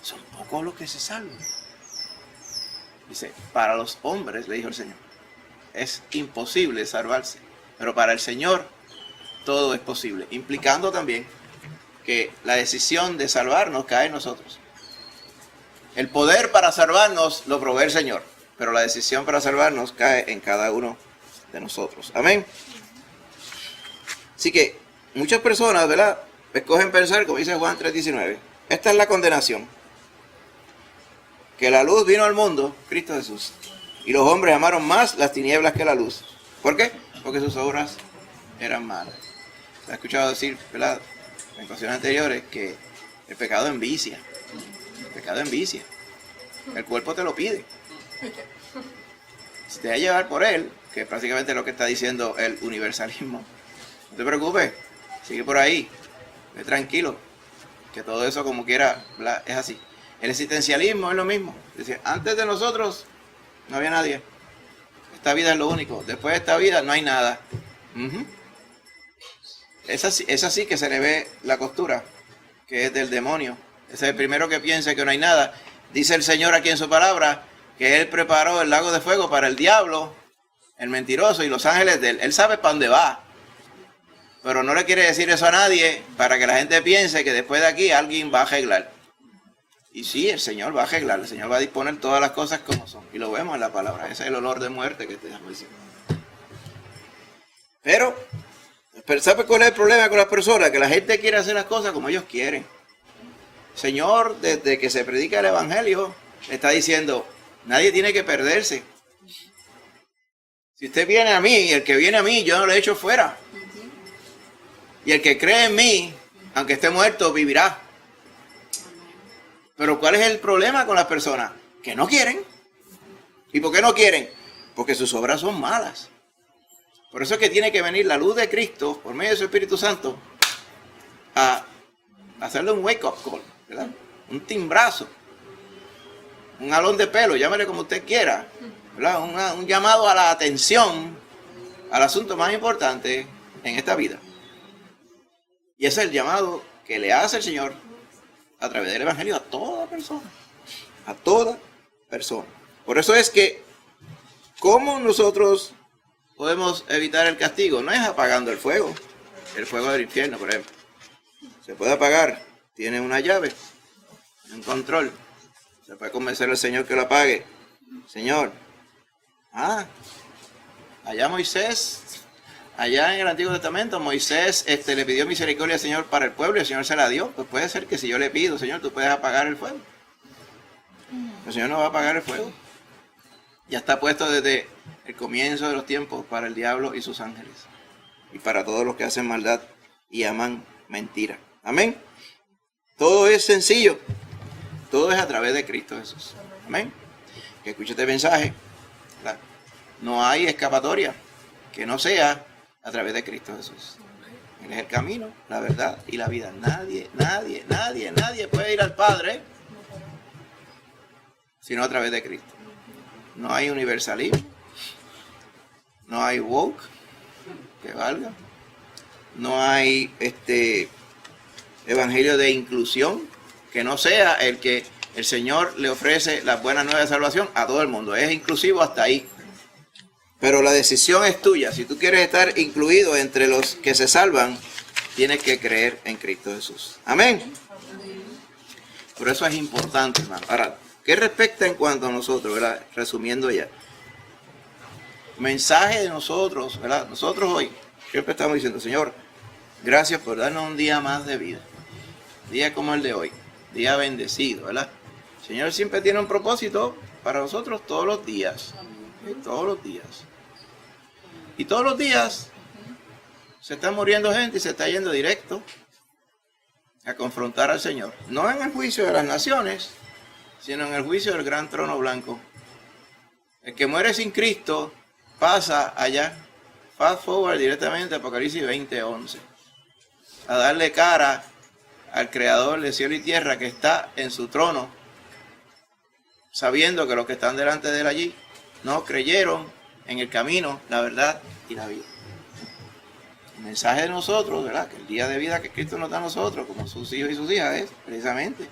Son pocos los que se salvan. Dice, para los hombres, le dijo el Señor, es imposible salvarse. Pero para el Señor todo es posible. Implicando también que la decisión de salvarnos cae en nosotros. El poder para salvarnos lo provee el Señor, pero la decisión para salvarnos cae en cada uno de nosotros. Amén. Así que muchas personas, ¿verdad?, escogen pensar, como dice Juan 3:19, esta es la condenación, que la luz vino al mundo, Cristo Jesús, y los hombres amaron más las tinieblas que la luz. ¿Por qué? Porque sus obras eran malas. Se ha escuchado decir, ¿verdad?, en ocasiones anteriores, que el pecado envicia. El pecado envicia. El cuerpo te lo pide. Si te va a llevar por él, que es prácticamente lo que está diciendo el universalismo, no te preocupes, sigue por ahí, ve tranquilo, que todo eso como quiera, ¿verdad?, es así. El existencialismo es lo mismo. Dice, antes de nosotros no había nadie. Esta vida es lo único. Después de esta vida no hay nada. Es así que se le ve la costura, que es del demonio. Ese es el primero que piensa que no hay nada. Dice el Señor aquí en su palabra que Él preparó el lago de fuego para el diablo, el mentiroso y los ángeles de Él. Él sabe para dónde va. Pero no le quiere decir eso a nadie para que la gente piense que después de aquí alguien va a arreglar. Y sí, el Señor va a arreglar, el Señor va a disponer todas las cosas como son. Y lo vemos en la palabra. Ese es el olor de muerte que te estamos diciendo. Pero, ¿sabes cuál es el problema con las personas? Que la gente quiere hacer las cosas como ellos quieren. El Señor, desde que se predica el Evangelio, está diciendo, nadie tiene que perderse. Si usted viene a mí, y el que viene a mí, yo no lo echo fuera. Y el que cree en mí, aunque esté muerto, vivirá. Pero ¿cuál es el problema con las personas? Que no quieren. ¿Y por qué no quieren? Porque sus obras son malas. Por eso es que tiene que venir la luz de Cristo, por medio de su Espíritu Santo, a hacerle un wake-up call, ¿verdad? un timbrazo, un jalón de pelo, llámele como usted quiera, ¿verdad? Un llamado a la atención al asunto más importante en esta vida. Y ese es el llamado que le hace el Señor a través del Evangelio a toda persona. A toda persona. Por eso es que, ¿cómo nosotros podemos evitar el castigo? No es apagando el fuego del infierno, por ejemplo. Se puede apagar, tiene una llave, un control. Se puede convencer al Señor que lo apague. Señor, allá Moisés, allá en el Antiguo Testamento, Moisés le pidió misericordia al Señor para el pueblo y el Señor se la dio. Pues puede ser que si yo le pido, Señor, tú puedes apagar el fuego. El Señor no va a apagar el fuego. Ya está puesto desde el comienzo de los tiempos para el diablo y sus ángeles. Y para todos los que hacen maldad y aman mentira. Amén. Todo es sencillo. Todo es a través de Cristo Jesús. Amén. Que escuche este mensaje. No hay escapatoria que no sea a través de Cristo Jesús. Él es el camino, la verdad y la vida. Nadie puede ir al Padre sino a través de Cristo. No hay universalismo, no hay woke que valga, no hay evangelio de inclusión que no sea el que el Señor le ofrece las buenas nuevas de salvación a todo el mundo. Es inclusivo hasta ahí. Pero la decisión es tuya. Si tú quieres estar incluido entre los que se salvan, tienes que creer en Cristo Jesús. Amén. Por eso es importante, hermano. Ahora, ¿qué respecta en cuanto a nosotros, verdad? Resumiendo ya. Mensaje de nosotros, ¿verdad? Nosotros hoy siempre estamos diciendo, Señor, gracias por darnos un día más de vida. Día como el de hoy. Día bendecido, ¿verdad? El Señor siempre tiene un propósito para nosotros todos los días. ¿Sí? Todos los días. Y todos los días se está muriendo gente y se está yendo directo a confrontar al Señor. No en el juicio de las naciones, sino en el juicio del gran trono blanco. El que muere sin Cristo pasa allá, fast forward directamente a Apocalipsis 20:11, a darle cara al Creador de cielo y tierra que está en su trono, sabiendo que los que están delante de él allí no creyeron en el camino, la verdad y la vida. El mensaje de nosotros, ¿verdad? Que el día de vida que Cristo nos da a nosotros, como sus hijos y sus hijas, es precisamente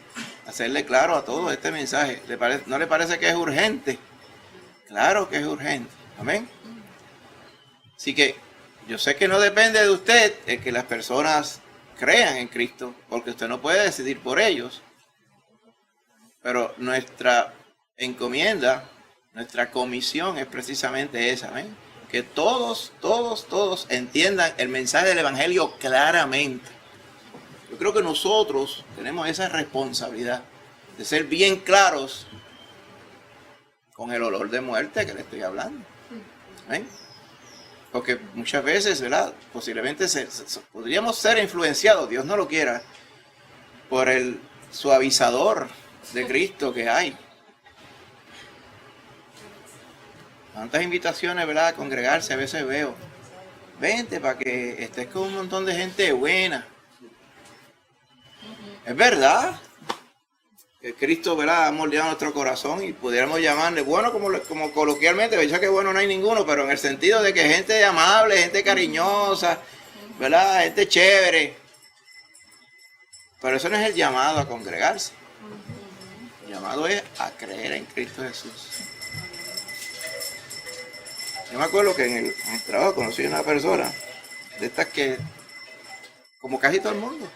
hacerle claro a todos este mensaje. ¿No le parece que es urgente? Claro que es urgente. Amén. Así que yo sé que no depende de usted el que las personas crean en Cristo, porque usted no puede decidir por ellos. Pero nuestra encomienda, nuestra comisión es precisamente esa. Amén. Que todos entiendan el mensaje del Evangelio claramente. Yo creo que nosotros tenemos esa responsabilidad de ser bien claros con el olor de muerte que le estoy hablando. ¿Ven? Porque muchas veces, ¿verdad? Posiblemente podríamos ser influenciados, Dios no lo quiera, por el suavizador de Cristo que hay. Tantas invitaciones, ¿verdad? A congregarse, a veces veo. Vente para que estés con un montón de gente buena. Es verdad que Cristo, ¿verdad?, ha moldeado nuestro corazón y pudiéramos llamarle bueno como coloquialmente, ya que bueno no hay ninguno, pero en el sentido de que gente amable, gente cariñosa, ¿verdad?, gente chévere. Pero eso no es el llamado a congregarse. El llamado es a creer en Cristo Jesús. Yo me acuerdo que en el trabajo conocí a una persona de estas que, como casi todo el mundo,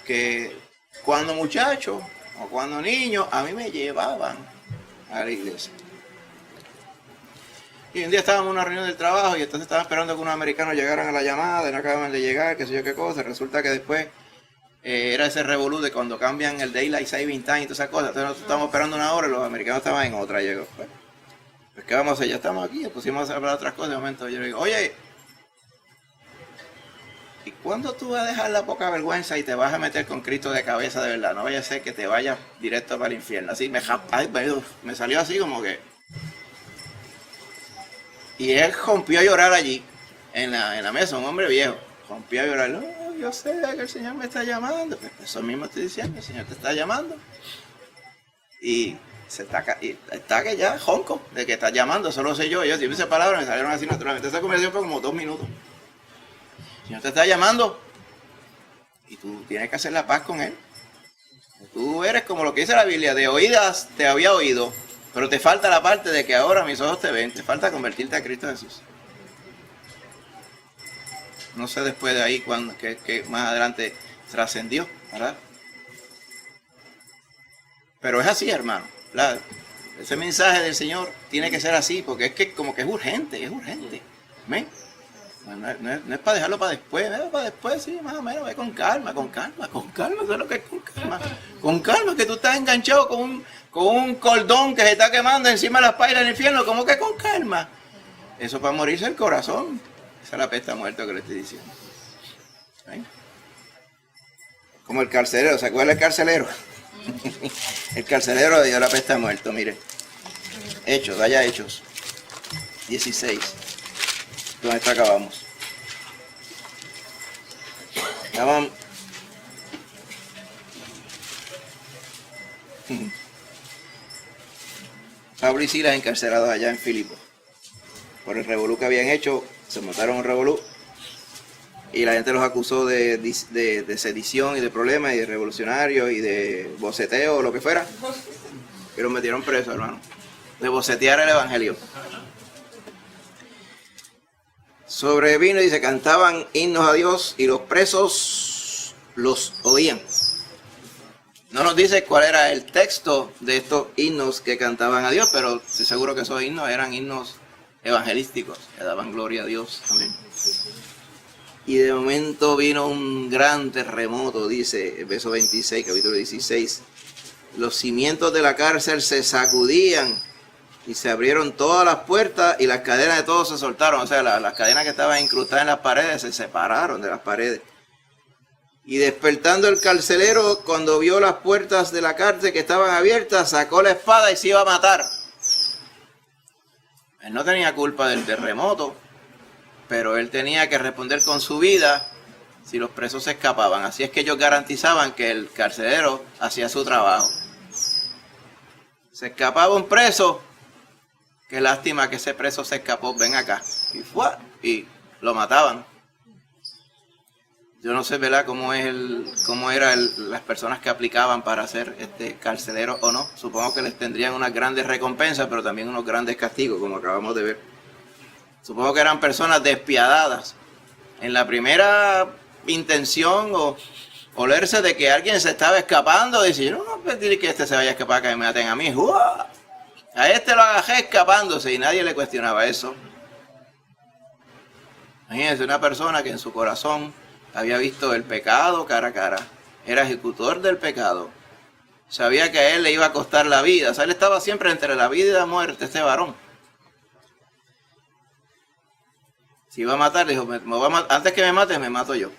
que cuando muchacho o cuando niño a mí me llevaban a la iglesia. Y un día estábamos en una reunión del trabajo y entonces estaban esperando que unos americanos llegaran a la llamada y no acababan de llegar, qué sé yo qué cosa. Resulta que después era ese revolú de cuando cambian el Daylight Saving Time y todas esas cosas. Entonces nosotros estábamos esperando una hora y los americanos estaban en otra. Llegó. Pues ¿qué vamos a hacer? Ya estamos aquí, nos pusimos a hablar de otras cosas. De momento yo le digo, oye, ¿y cuándo tú vas a dejar la poca vergüenza y te vas a meter con Cristo de cabeza de verdad? No vaya a ser que te vayas directo para el infierno. Así me salió así como que... Y él rompió a llorar allí, en la mesa, un hombre viejo. Rompió a llorar. yo sé que el Señor me está llamando. Pues eso mismo estoy diciendo, el Señor te está llamando. Y está que ya jonco de que está llamando, eso lo sé yo. Yo siempre esas palabras me salieron así naturalmente. Esa conversación fue como 2 minutos. El Señor te está llamando y tú tienes que hacer la paz con Él. Tú eres como lo que dice la Biblia, de oídas te había oído, pero te falta la parte de que ahora mis ojos te ven, te falta convertirte a Cristo Jesús. No sé después de ahí que más adelante trascendió, ¿verdad? Pero es así, hermano. Ese mensaje del Señor tiene que ser así, porque es que como que es urgente, ¿ven? No es para dejarlo para después, para después, sí, más o menos, ve con calma, ¿sabes lo que es con calma? Con calma, que tú estás enganchado con un cordón que se está quemando encima de las pailas del infierno, ¿cómo que con calma? Eso para morirse el corazón, esa es la pesta muerta que le estoy diciendo. ¿Ven? Como el carcelero, ¿se acuerda el carcelero? El carcelero dio la pesta muerta, mire. Hechos, vaya Hechos 16. ¿Dónde está? Acabamos. Estaban Pablo y Silas encarcelados allá en Filipo por el revolú que habían hecho. Se montaron un revolú y la gente los acusó de sedición y de problemas y de revolucionarios y de boceteo o lo que fuera, y los metieron presos, hermano, de bocetear el evangelio. Sobrevino y dice, cantaban himnos a Dios y los presos los oían. No nos dice cuál era el texto de estos himnos que cantaban a Dios, pero estoy seguro que esos himnos eran himnos evangelísticos, que daban gloria a Dios. Amén. Y de momento vino un gran terremoto, dice el verso 26, capítulo 16. Los cimientos de la cárcel se sacudían y se abrieron todas las puertas y las cadenas de todos se soltaron. O sea, las cadenas que estaban incrustadas en las paredes se separaron de las paredes. Y despertando el carcelero, cuando vio las puertas de la cárcel que estaban abiertas, sacó la espada y se iba a matar. Él no tenía culpa del terremoto, pero él tenía que responder con su vida si los presos se escapaban. Así es que ellos garantizaban que el carcelero hacía su trabajo. Se escapaba un preso, qué lástima que ese preso se escapó, ven acá. Y lo mataban. Yo no sé, ¿verdad?, cómo eran las personas que aplicaban para ser carceleros o no. Supongo que les tendrían unas grandes recompensas, pero también unos grandes castigos, como acabamos de ver. Supongo que eran personas despiadadas. En la primera intención o olerse de que alguien se estaba escapando, dice, yo no voy a pedir que se vaya a escapar, que me maten a mí. ¡Uah! A lo agajé escapándose y nadie le cuestionaba eso. Imagínense, una persona que en su corazón había visto el pecado cara a cara, era ejecutor del pecado, sabía que a él le iba a costar la vida, o sea, él estaba siempre entre la vida y la muerte, este varón. Si iba a matar, dijo, antes que me mate, me mato yo.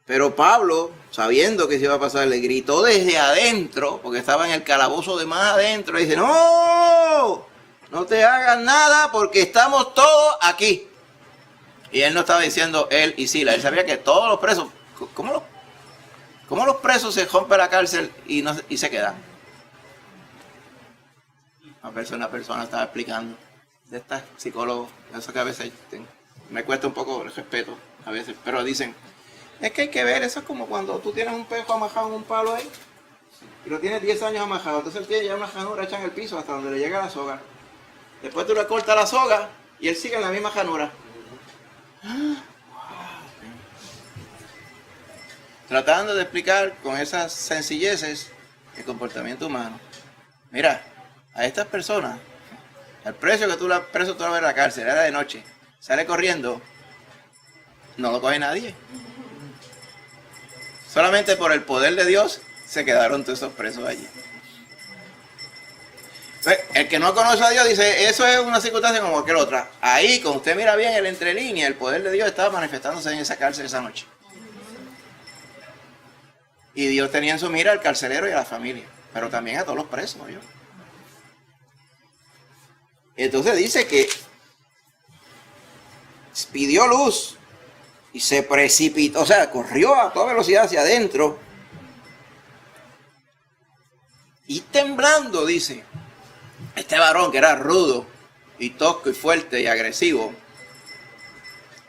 Pero Pablo, sabiendo que se iba a pasar, le gritó desde adentro, porque estaba en el calabozo de más adentro, y dice, no te hagas nada porque estamos todos aquí. Y él no estaba diciendo él y Silas, él sabía que todos los presos, ¿cómo los presos se rompen la cárcel y se quedan? Una persona estaba explicando, de estas psicólogos, eso que a veces me cuesta un poco el respeto, a veces, pero dicen, es que hay que ver, eso es como cuando tú tienes un pejo amajado en un palo ahí, y lo tienes 10 años amajado, entonces él tiene ya una ranura hecha en el piso hasta donde le llega la soga. Después tú le cortas la soga y él sigue en la misma ranura. Tratando de explicar con esas sencilleces el comportamiento humano. Mira, a estas personas, el preso tú la ves en la cárcel, era de noche, sale corriendo, no lo coge nadie. Solamente por el poder de Dios se quedaron todos esos presos allí. El que no conoce a Dios dice, eso es una circunstancia como cualquier otra. Ahí, cuando usted mira bien el entrelínea, el poder de Dios estaba manifestándose en esa cárcel esa noche. Y Dios tenía en su mira al carcelero y a la familia, pero también a todos los presos, ¿no? Entonces dice que pidió luz y se precipitó, o sea, corrió a toda velocidad hacia adentro. Y temblando, dice, este varón que era rudo y tosco y fuerte y agresivo,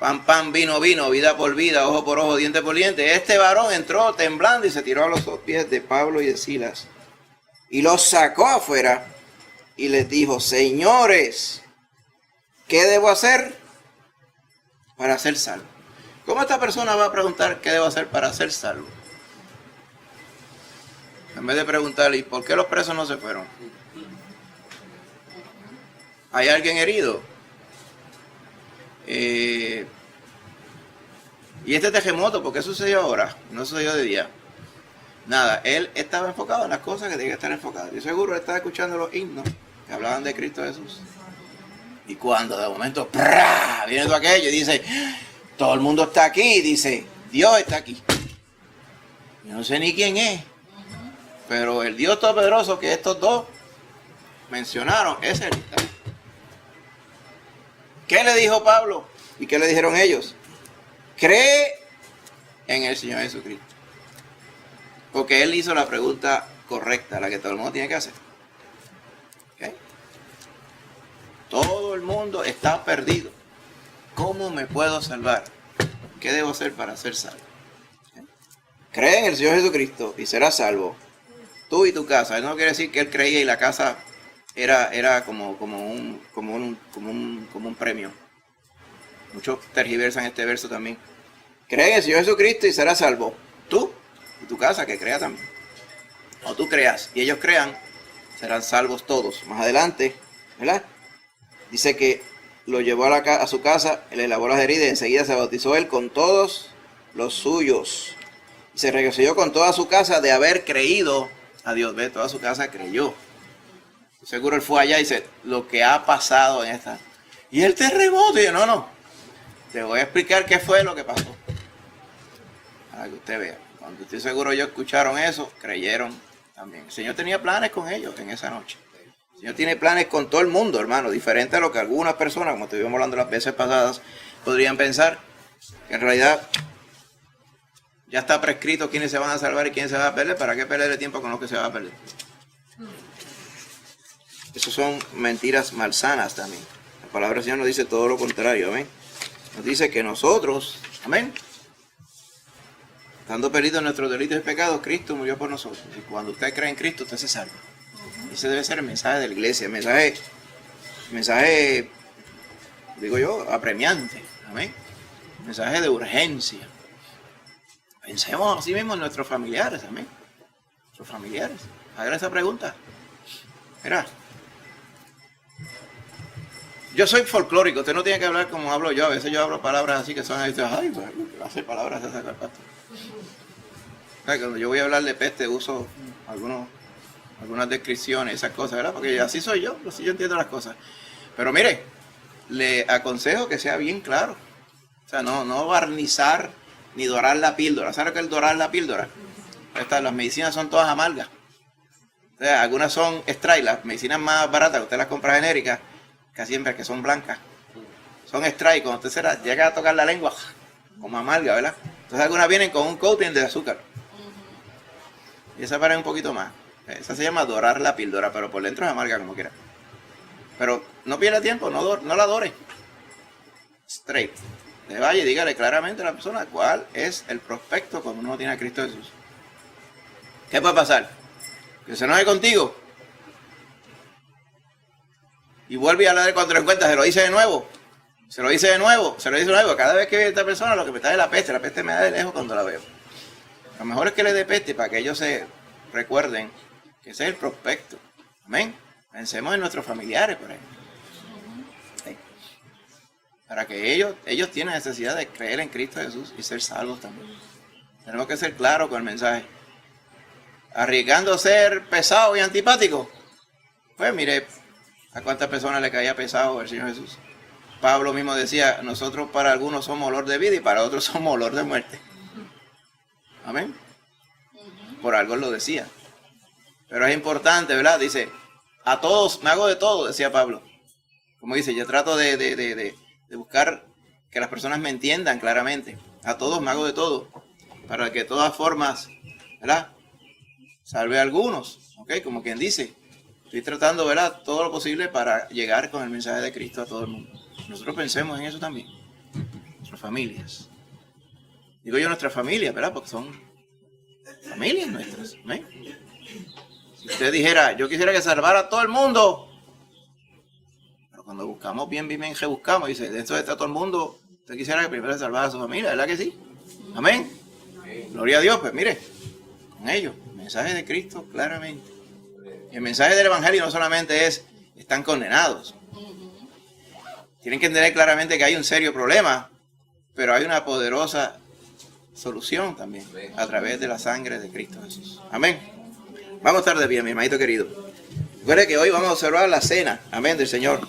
pan, pan, vino, vino, vida por vida, ojo por ojo, diente por diente. Este varón entró temblando y se tiró a los pies de Pablo y de Silas. Y los sacó afuera y les dijo, señores, ¿qué debo hacer para ser salvo? ¿Cómo esta persona va a preguntar qué debo hacer para ser salvo? En vez de preguntarle, ¿y por qué los presos no se fueron? ¿Hay alguien herido? Y este terremoto, ¿por qué sucedió ahora? No sucedió de día. Nada, él estaba enfocado en las cosas que tenía que estar enfocado. Yo seguro él estaba escuchando los himnos que hablaban de Cristo Jesús. Y cuando de momento ¡prá! Viene todo aquello y dice, todo el mundo está aquí, dice, Dios está aquí. Yo no sé ni quién es, pero el Dios todopoderoso que estos dos mencionaron es Él. ¿Qué le dijo Pablo? ¿Y qué le dijeron ellos? Cree en el Señor Jesucristo. Porque Él hizo la pregunta correcta, la que todo el mundo tiene que hacer. ¿Okay? Todo el mundo está perdido. ¿Cómo me puedo salvar? ¿Qué debo hacer para ser salvo? ¿Okay? Cree en el Señor Jesucristo y serás salvo. Tú y tu casa. Eso no quiere decir que Él creía y la casa era como un premio. Muchos tergiversan este verso también. Cree en el Señor Jesucristo y serás salvo. Tú y tu casa, que crea también. O tú creas y ellos crean, serán salvos todos. Más adelante, ¿verdad? Dice que lo llevó a su casa, le lavó las heridas y enseguida se bautizó él con todos los suyos. Y se regocijó con toda su casa de haber creído a Dios. Ve, toda su casa creyó. Seguro él fue allá y dice, lo que ha pasado en esta. Y el terremoto, y yo, no, te voy a explicar qué fue lo que pasó. Para que usted vea. Cuando estoy seguro ellos escucharon eso, creyeron también. El Señor tenía planes con ellos en esa noche. El Señor tiene planes con todo el mundo, hermano, diferente a lo que algunas personas, como estuvimos hablando las veces pasadas, podrían pensar, que en realidad ya está prescrito quiénes se van a salvar y quiénes se van a perder. ¿Para qué perder el tiempo con lo que se va a perder? Eso son mentiras malsanas también. La palabra del Señor nos dice todo lo contrario, amén. Nos dice que nosotros, amén, estando perdidos en nuestros delitos y pecados, Cristo murió por nosotros. Y cuando usted cree en Cristo, usted se salva. Ese debe ser el mensaje de la iglesia, el mensaje, digo yo, apremiante, amén. Mensaje de urgencia. Pensemos así mismo en nuestros familiares, amén. Nuestros familiares. Hagan esa pregunta. Mira, yo soy folclórico, usted no tiene que hablar como hablo yo. A veces yo hablo palabras así que son, ay, pues, hace palabras esas el pastor. Cuando yo voy a hablar de peste uso algunas descripciones, esas cosas, ¿verdad? Porque así soy yo, así yo entiendo las cosas. Pero mire, le aconsejo que sea bien claro. O sea, no barnizar ni dorar la píldora. ¿Sabe qué es el dorar la píldora? Las medicinas son todas amargas. O sea, algunas son extrae, las medicinas más baratas que usted las compra genéricas, casi siempre que son blancas, son extrae. Cuando usted llega a tocar la lengua, como amarga, ¿verdad? Entonces algunas vienen con un coating de azúcar. Y esa parece un poquito más. Esa se llama dorar la píldora, pero por dentro es amarga como quiera. Pero no pierda tiempo, no la adore. Straight. Le vaya y dígale claramente a la persona cuál es el prospecto cuando uno tiene a Cristo Jesús. ¿Qué puede pasar? Que se enoje contigo. Y vuelve a hablar cuando lo encuentras, se lo dice de nuevo. Cada vez que ve a esta persona, lo que me está es la peste me da de lejos cuando la veo. Lo mejor es que le dé peste para que ellos se recuerden que ese es el prospecto. Amén. Pensemos en nuestros familiares, por ejemplo. ¿Sí? Para que ellos tienen necesidad de creer en Cristo Jesús y ser salvos también. Tenemos que ser claros con el mensaje. Arriesgando a ser pesado y antipático. Pues mire, ¿a cuántas personas le caía pesado el Señor Jesús? Pablo mismo decía, nosotros para algunos somos olor de vida y para otros somos olor de muerte. Amén. Por algo lo decía. Pero es importante, ¿verdad? Dice, a todos, me hago de todo, decía Pablo. Como dice, yo trato de buscar que las personas me entiendan claramente. a todos me hago de todo, para que de todas formas, ¿verdad?, salve a algunos, ¿ok? Como quien dice, estoy tratando, ¿verdad?, todo lo posible para llegar con el mensaje de Cristo a todo el mundo. Nosotros pensemos en eso también, nuestras familias. Digo yo nuestras familias, ¿verdad?, porque son familias nuestras, ¿no? Si usted dijera, yo quisiera que salvara a todo el mundo, pero cuando buscamos bien que buscamos, dice, dentro de todo el mundo, usted quisiera que primero salvara a su familia, ¿verdad que sí? Amén. Gloria a Dios, pues mire, con ellos, el mensaje de Cristo claramente. Y el mensaje del Evangelio no solamente es, están condenados. Tienen que entender claramente que hay un serio problema, pero hay una poderosa solución también, a través de la sangre de Cristo Jesús. Amén. Vamos a estar de pie, mi hermanito querido. Recuerde que hoy vamos a observar la cena, amén, del Señor.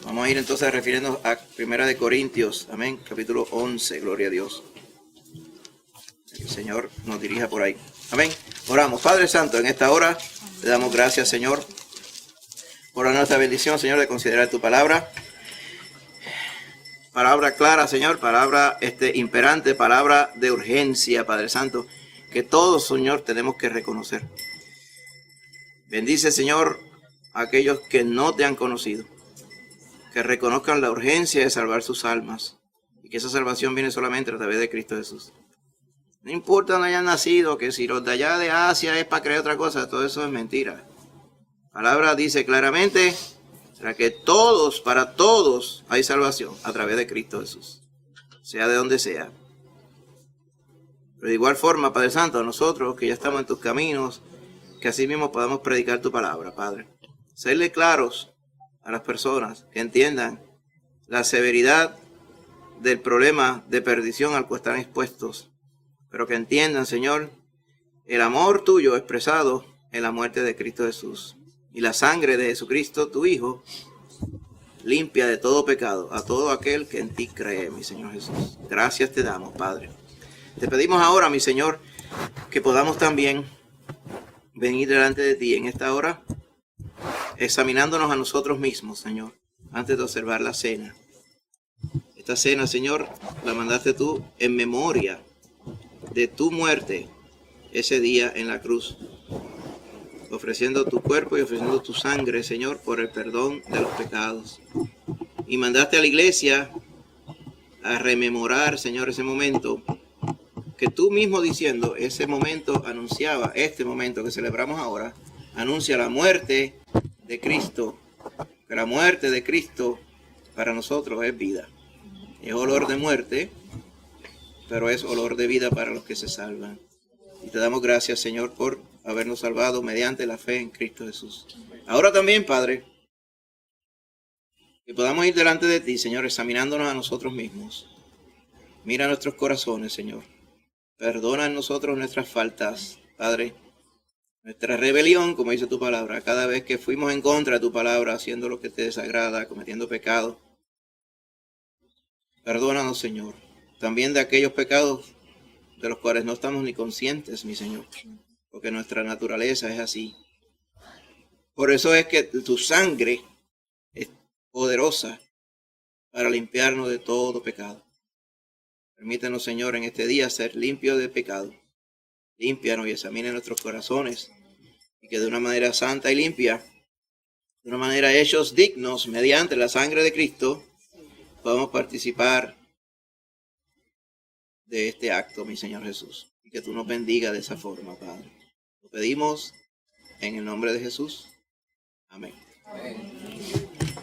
Vamos a ir entonces refiriéndonos a 1 Corintios, amén, capítulo 11, gloria a Dios. Que el Señor nos dirija por ahí. Amén. Oramos. Padre Santo, en esta hora te damos gracias, Señor, por nuestra bendición, Señor, de considerar tu palabra. Palabra clara, Señor, palabra imperante, palabra de urgencia, Padre Santo, que todos, Señor, tenemos que reconocer. Bendice, Señor, a aquellos que no te han conocido, que reconozcan la urgencia de salvar sus almas y que esa salvación viene solamente a través de Cristo Jesús. No importa dónde hayan nacido, que si los de allá de Asia es para creer otra cosa, todo eso es mentira. La palabra dice claramente que para todos hay salvación a través de Cristo Jesús, sea de donde sea. Pero de igual forma, Padre Santo, a nosotros que ya estamos en tus caminos, que así mismo podamos predicar tu palabra, Padre. Serle claros a las personas que entiendan la severidad del problema de perdición al cual están expuestos, pero que entiendan, Señor, el amor tuyo expresado en la muerte de Cristo Jesús. Y la sangre de Jesucristo, tu Hijo, limpia de todo pecado a todo aquel que en ti cree, mi Señor Jesús. Gracias te damos, Padre. Te pedimos ahora, mi Señor, que podamos también venir delante de ti en esta hora, examinándonos a nosotros mismos, Señor, antes de observar la cena. Esta cena, Señor, la mandaste tú en memoria de tu muerte ese día en la cruz, ofreciendo tu cuerpo y ofreciendo tu sangre, Señor, por el perdón de los pecados. Y mandaste a la iglesia a rememorar, Señor, ese momento que tú mismo diciendo, ese momento anunciaba, este momento que celebramos ahora, anuncia la muerte de Cristo, que la muerte de Cristo para nosotros es vida. Es olor de muerte, pero es olor de vida para los que se salvan. Y te damos gracias, Señor, por habernos salvado mediante la fe en Cristo Jesús. Ahora también, Padre, que podamos ir delante de ti, Señor, examinándonos a nosotros mismos. Mira nuestros corazones, Señor. Perdona en nosotros nuestras faltas, Padre. Nuestra rebelión, como dice tu palabra, cada vez que fuimos en contra de tu palabra, haciendo lo que te desagrada, cometiendo pecado. Perdónanos, Señor. También de aquellos pecados de los cuales no estamos ni conscientes, mi Señor, porque nuestra naturaleza es así. Por eso es que tu sangre es poderosa para limpiarnos de todo pecado. Permítanos, Señor, en este día ser limpios de pecado. Límpianos y examine nuestros corazones, y que de una manera santa y limpia, de una manera hechos dignos mediante la sangre de Cristo, podamos participar de este acto, mi Señor Jesús. Y que tú nos bendiga de esa forma, Padre. Lo pedimos en el nombre de Jesús. Amén. Amén.